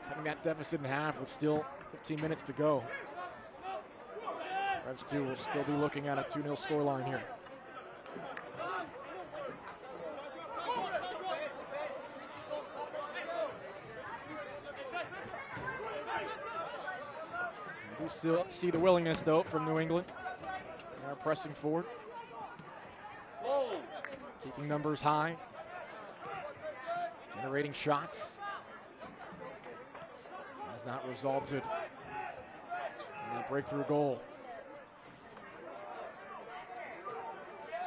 cutting that deficit in half with still 15 minutes to go. Revs 2 will still be looking at a 2-0 scoreline here. You do still see the willingness, though, from New England. They are pressing forward, keeping numbers high, generating shots. Has not resulted in that breakthrough goal.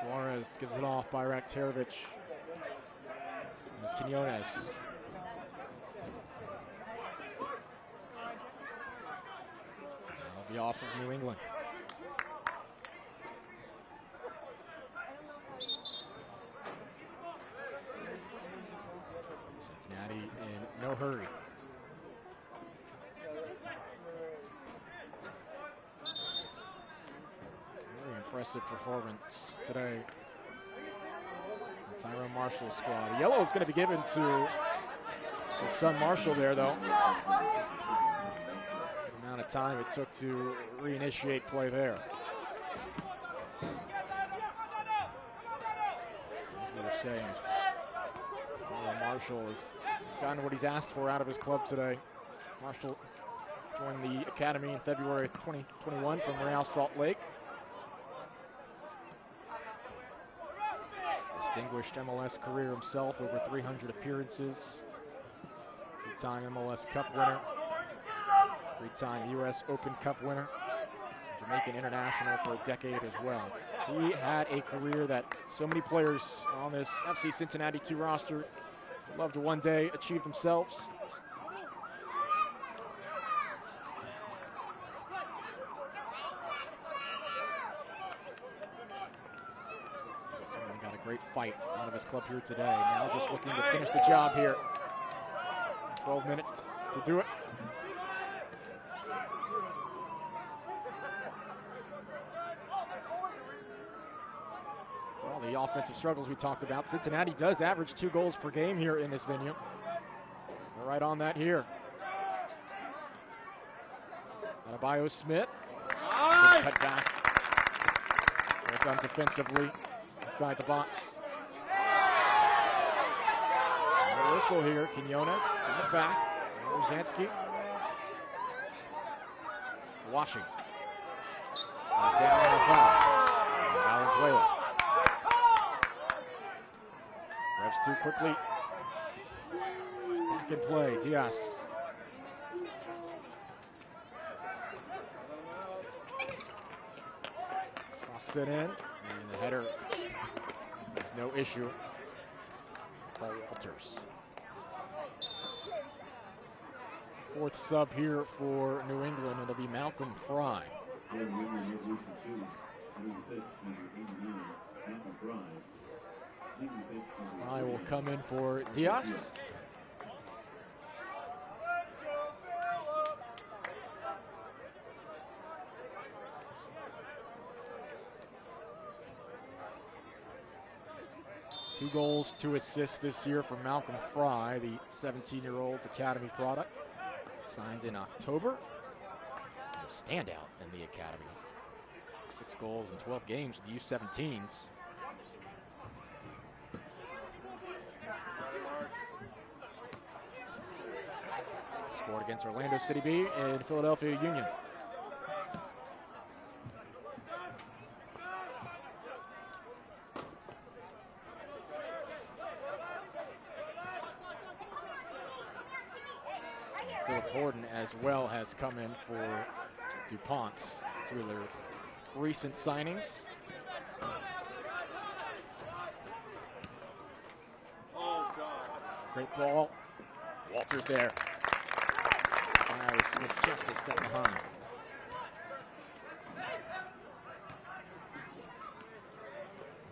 Suarez gives it off by Terovich. As Quinones. That'll be off of New England. Cincinnati in no hurry. Very impressive performance today. Tyrone Marshall's squad. Yellow is going to be given to his son Marshall there, though. The amount of time it took to reinitiate play there. As we were saying, Tyrone Marshall has gotten what he's asked for out of his club today. Marshall joined the academy in February 2021 from Real Salt Lake. Distinguished MLS career himself, over 300 appearances. Two-time MLS Cup winner. Three-time US Open Cup winner. Jamaican international for a decade as well. He had a career that so many players on this FC Cincinnati 2 roster would love to one day achieve themselves. Certainly got a great fight out of his club here today. Now just looking to finish the job here. 12 minutes to do it. Well, the offensive struggles we talked about. Cincinnati does average 2 goals per game here in this venue. We're right on that here. Adebayo Smith. Good cut back. Well done defensively inside the box. A whistle here. Quinones got it back. Rozansky. Washing. Goes down on a foul. Valenzuela. Revs too quickly. Back in play. Diaz. Cross it in. And the header. There's no issue. Paul Walters. 4th sub here for New England. It'll be Malcolm Fry. Fry will come in for Diaz. Two goals, 2 assists this year for Malcolm Fry, the 17-year-old academy product. Signed in October. A standout in the academy. 6 goals in 12 games with the U17s. Scored against Orlando City B and Philadelphia Union. Horton as well has come in for DuPont. Two of their recent signings. Great ball. Walters there. Smith just a step behind.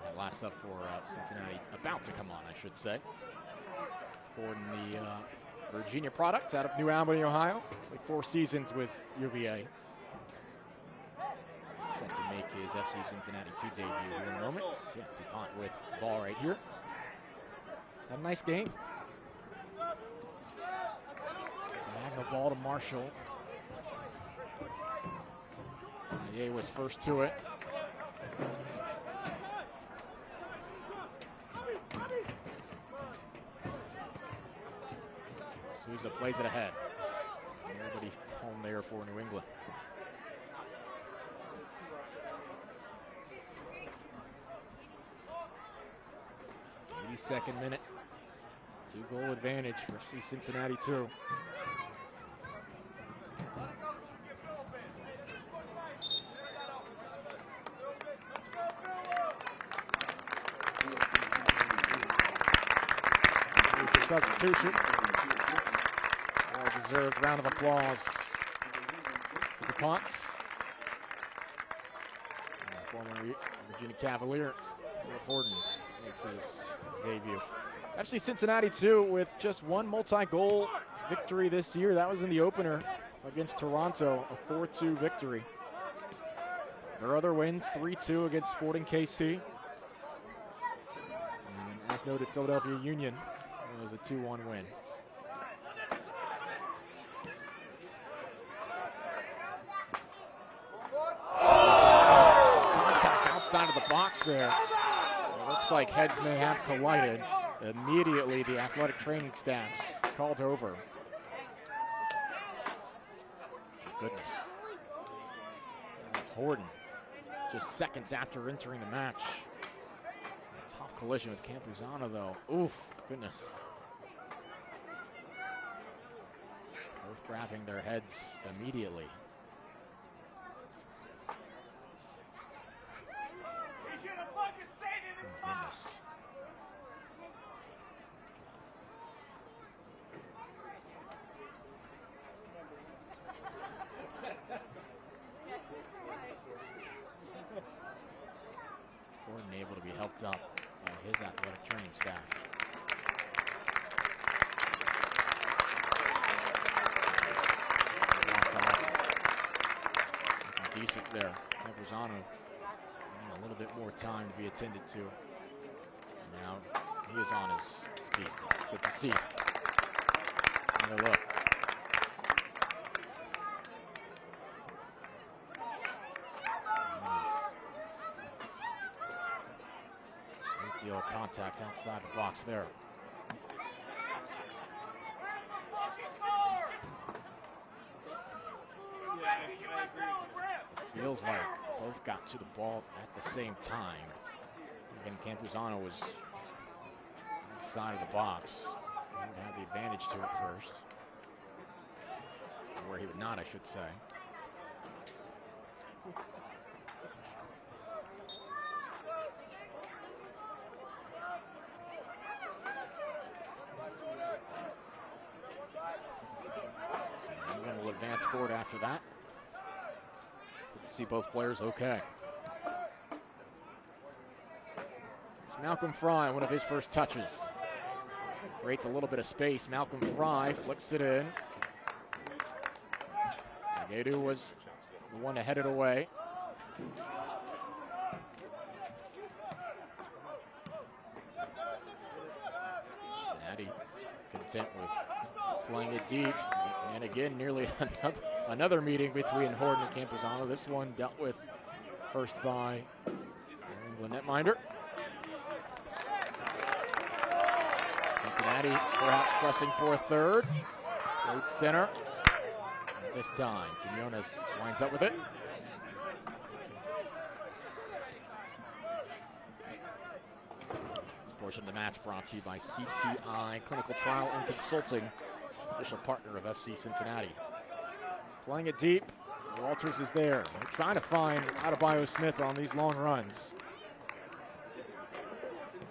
That last sub for Cincinnati, about to come on, I should say. Horton, the Virginia product out of New Albany, Ohio. Like 4 seasons with UVA. Set to make his FC Cincinnati 2 debut in a moment. Yeah, DuPont with the ball right here. Had a nice game. Diagonal ball to Marshall. Ye was first to it. Souza plays it ahead. Everybody home there for New England. Second minute. 2-goal advantage for FC Cincinnati 2. Here's the substitution. Well-deserved round of applause for the Ponts. Former Virginia Cavalier, Philip Horton, makes his debut. FC Cincinnati 2 with just 1 multi-goal victory this year. That was in the opener against Toronto, a 4-2 victory. Their other wins, 3-2 against Sporting KC. And as noted, Philadelphia Union was a 2-1 win. Some contact outside of the box there. Looks like heads may have collided. Immediately, the athletic training staff's called over. Goodness. Horton, just seconds after entering the match. Tough collision with Campuzano, though. Oof, goodness. Both grabbing their heads immediately. picked up by his athletic training staff. Looking decent there. Campuzano needing a little bit more time to be attended to. And now he is on his feet. It's good to see. Another look. Great deal of contact outside the box there. Feels like both got to the ball at the same time. Again, Campuzano was inside of the box. He would have the advantage to it first. Where he would not, I should say. So everyone will advance forward after that. Good to see both players okay. It's Malcolm Fry, one of his first touches. Creates a little bit of space. Malcolm Fry flicks it in. Agedu was the one to head it away. Cincinnati content with playing it deep. And again, nearly another meeting between Horton and Campuzano. This one dealt with first by New England netminder. Cincinnati perhaps pressing for a third. Great center. And this time, Quinones winds up with it. This portion of the match brought to you by CTI Clinical Trial and Consulting, official partner of FC Cincinnati. Playing it deep. Walters is there. They're trying to find Adebayo Smith on these long runs.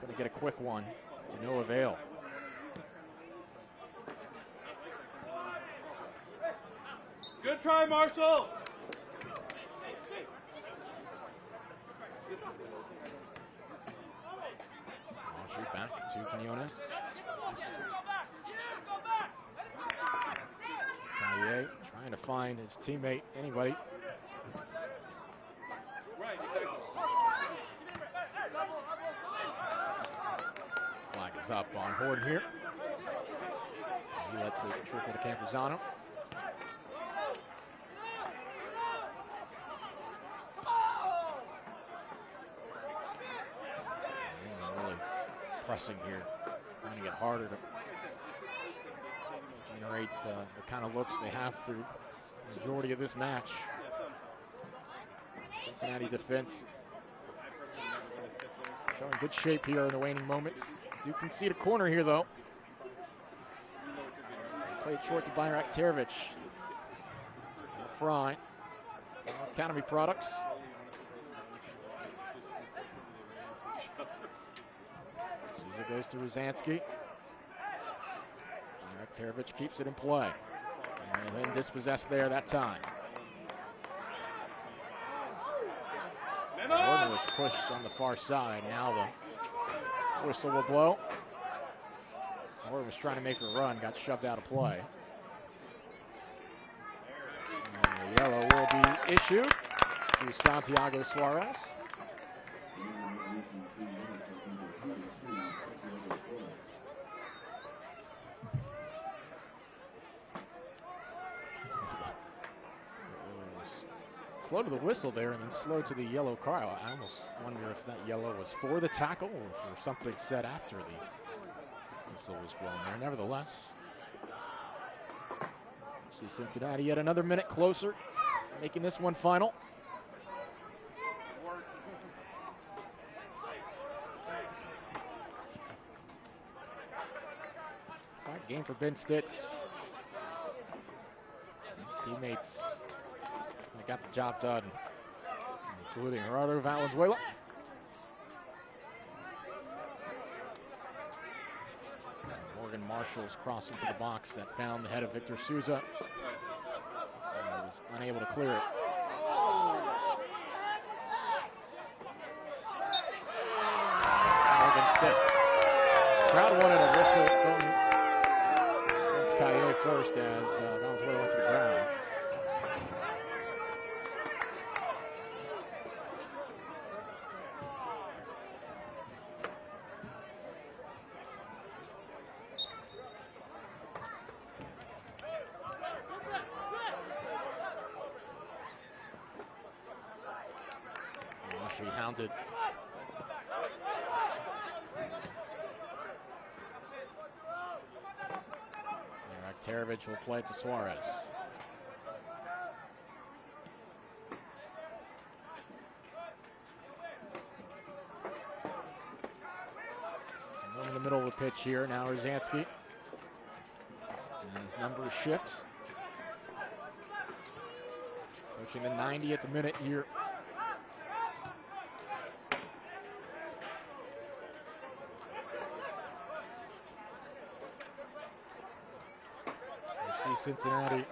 Going to get a quick one to no avail. Good try, Marshall. Shoot back to Quinones. Caillé trying to find his teammate, anybody. Flag is up on Horton here. He lets it trickle to Campuzano. Pressing here, finding it harder to generate the kind of looks they have through the majority of this match. Cincinnati defense showing good shape here in the waning moments. Do concede a corner here though. Play it short to Bayrak Terovic. Fry, Academy products. Goes to Rosansky. Terovic keeps it in play. And then dispossessed there that time. Gordon was pushed on the far side. Now the whistle will blow. Gordon was trying to make a run, got shoved out of play. And the yellow will be issued to Santiago Suarez. Slow to the whistle there and then slow to the yellow card. I almost wonder if that yellow was for the tackle or for something said after the whistle was blown there. Nevertheless, see Cincinnati yet another minute closer to making this one final. All right, game for Ben Stitz. His teammates got the job done, including Gerardo Valenzuela. Morgan Marshall's cross into the box that found the head of Victor Souza. And was unable to clear it. Stitz. Crowd wanted a whistle going against Kaye first as Valenzuela went to the ground. She hounded. Terovich will play it to Suarez. One in the middle of the pitch here. Now Rosansky. And his number shifts. Approaching the 90th minute here. Cincinnati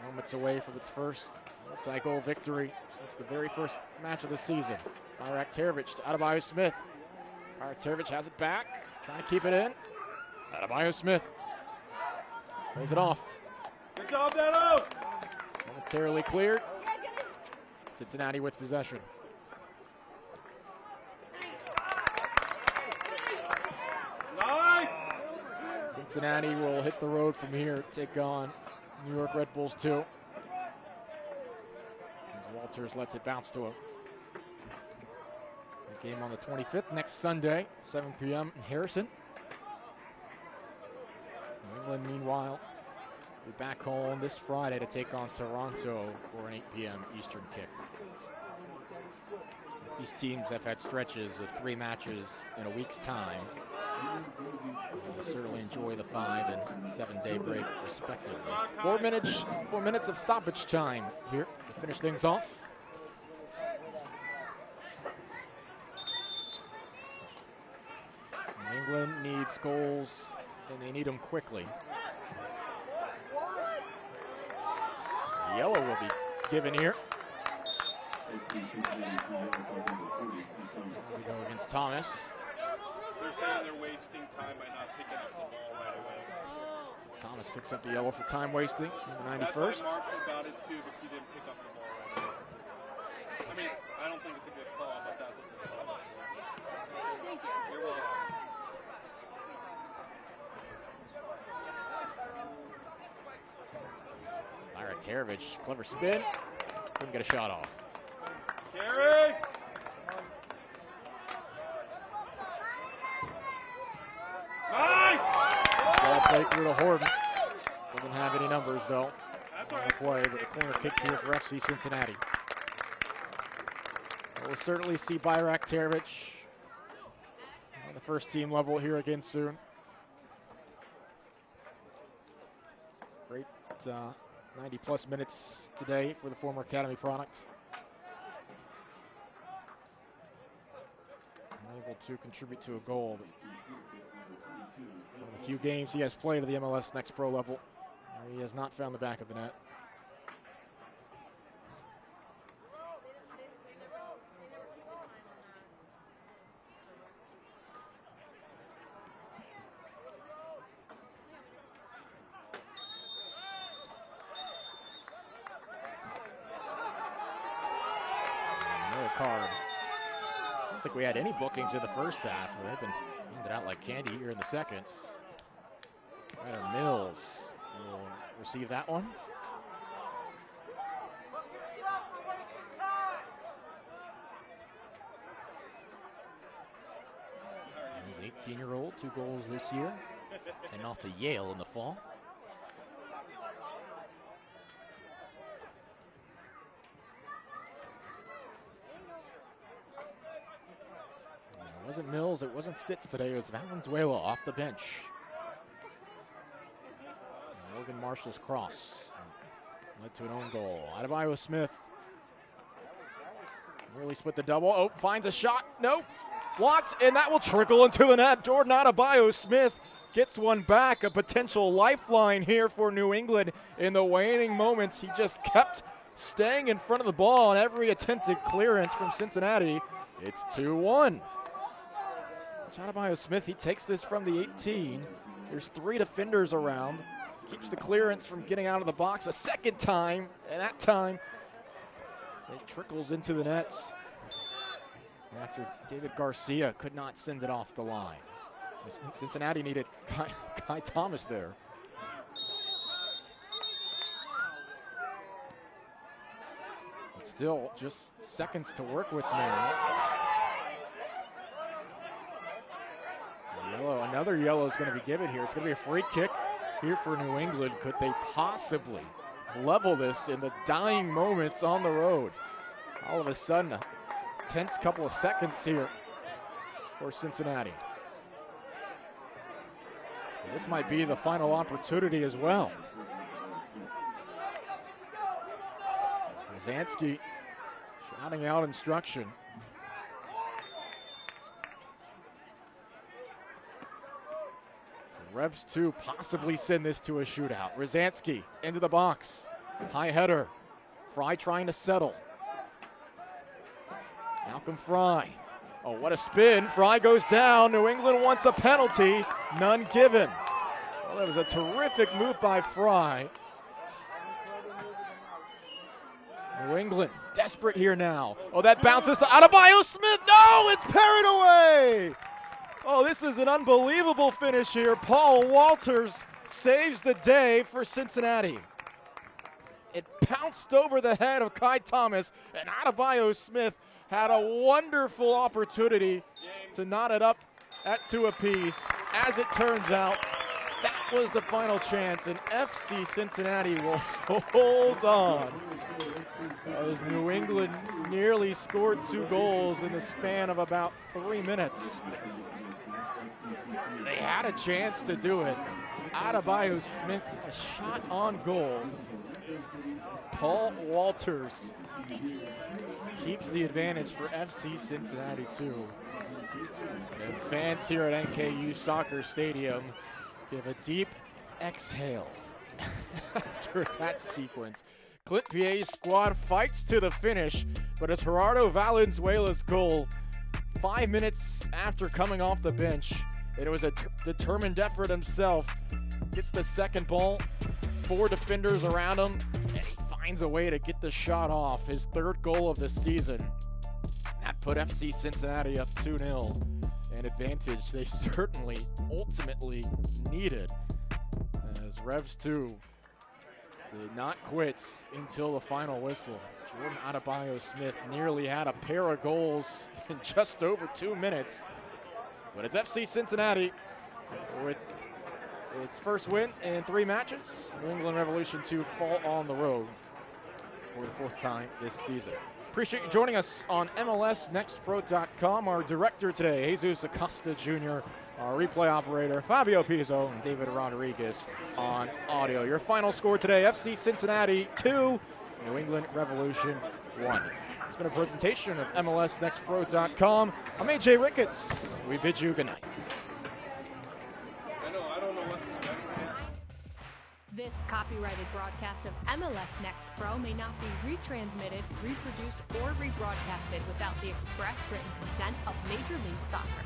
moments away from its first multi-goal victory since the very first match of the season. Bayrak Terovich to Adebayo Smith. Bayrak Terovich has it back, trying to keep it in. Adebayo Smith plays it off. Good job, Dano! Momentarily cleared. Cincinnati with possession. Nice! Cincinnati will hit the road from here, take on New York Red Bulls 2. As Walters lets it bounce to him. The game on the 25th, next Sunday, 7 p.m. in Harrison. New England, meanwhile, will be back home this Friday to take on Toronto for an 8 p.m. Eastern kick. These teams have had stretches of 3 matches in a week's time. We'll certainly enjoy the 5 and 7 day break, respectively. 4 minutes of stoppage time here to finish things off. New England needs goals, and they need them quickly. Yellow will be given here. We go against Thomas. They're saying they're wasting time by not picking up the ball right away. Thomas picks up the yellow for time wasting in the 91st. That's why Marshall got it too, but he didn't pick up the ball right away. I mean, I don't think it's a good call, but that's a good call. You're welcome. Bayrak Terovich, clever spin. Couldn't get a shot off. Carey! Nice! Ball play through to Horton. Doesn't have any numbers though. That's on the play, but a corner kick here for FC Cincinnati. We'll certainly see Bayrak Terovich on the first team level here again soon. Great 90 plus minutes today for the former Academy product. Able to contribute to a goal. One of the few games he has played at the MLS Next Pro level, he has not found the back of the net. Another card. I don't think we had any bookings in the first half. They've been handed out like candy here in the second. Ryder Mills will receive that one. He's an 18-year-old, 2 goals this year, and off to Yale in the fall. It wasn't Mills, it wasn't Stitz today, it was Valenzuela off the bench. And Morgan Marshall's cross led to an own goal. Adebayo Smith nearly split the double. Oh, finds a shot, nope, blocked, and that will trickle into the net. Jordan Adebayo Smith gets one back, a potential lifeline here for New England in the waning moments. He just kept staying in front of the ball on every attempted clearance from Cincinnati. It's 2-1. Adebayo Smith, he takes this from the 18. There's 3 defenders around. Keeps the clearance from getting out of the box a second time, and that time it trickles into the nets after David Garcia could not send it off the line. Cincinnati needed Kai Thomas there. But still, just seconds to work with now. Another yellow is going to be given here. It's going to be a free kick here for New England. Could they possibly level this in the dying moments on the road? All of a sudden, a tense couple of seconds here for Cincinnati. This might be the final opportunity as well. Rosansky shouting out instruction. Revs 2 possibly send this to a shootout. Rosansky into the box. High header. Fry trying to settle. Malcolm Fry. Oh, what a spin. Fry goes down. New England wants a penalty. None given. Well, that was a terrific move by Fry. New England desperate here now. Oh, that bounces to Adebayo Smith. No, it's parried away. Oh, this is an unbelievable finish here. Paul Walters saves the day for Cincinnati. It bounced over the head of Kai Thomas, and Adebayo Smith had a wonderful opportunity to knot it up at 2 apiece. As it turns out, that was the final chance, and FC Cincinnati will hold on. As New England nearly scored 2 goals in the span of about 3 minutes. They had a chance to do it. Adebayo Smith, a shot on goal. Paul Walters keeps the advantage for FC Cincinnati too. And fans here at NKU Soccer Stadium give a deep exhale after that sequence. Clint Pierre's squad fights to the finish, but it's Gerardo Valenzuela's goal 5 minutes after coming off the bench. And it was a determined effort himself. Gets the second ball, 4 defenders around him, and he finds a way to get the shot off. His 3rd goal of the season. That put FC Cincinnati up 2-0. An advantage they certainly ultimately needed. As Revs 2 did not quit until the final whistle. Jordan Adebayo Smith nearly had a pair of goals in just over 2 minutes. But it's FC Cincinnati with its first win in 3 matches. New England Revolution 2 fall on the road for the 4th time this season. Appreciate you joining us on MLSNextPro.com. Our director today, Jesus Acosta Jr., our replay operator, Fabio Pizzo, and David Rodriguez on audio. Your final score today, FC Cincinnati 2, New England Revolution 1. It's been a presentation of MLSNextPro.com. I'm AJ Ricketts. We bid you good night. This copyrighted broadcast of MLS Next Pro may not be retransmitted, reproduced, or rebroadcasted without the express written consent of Major League Soccer.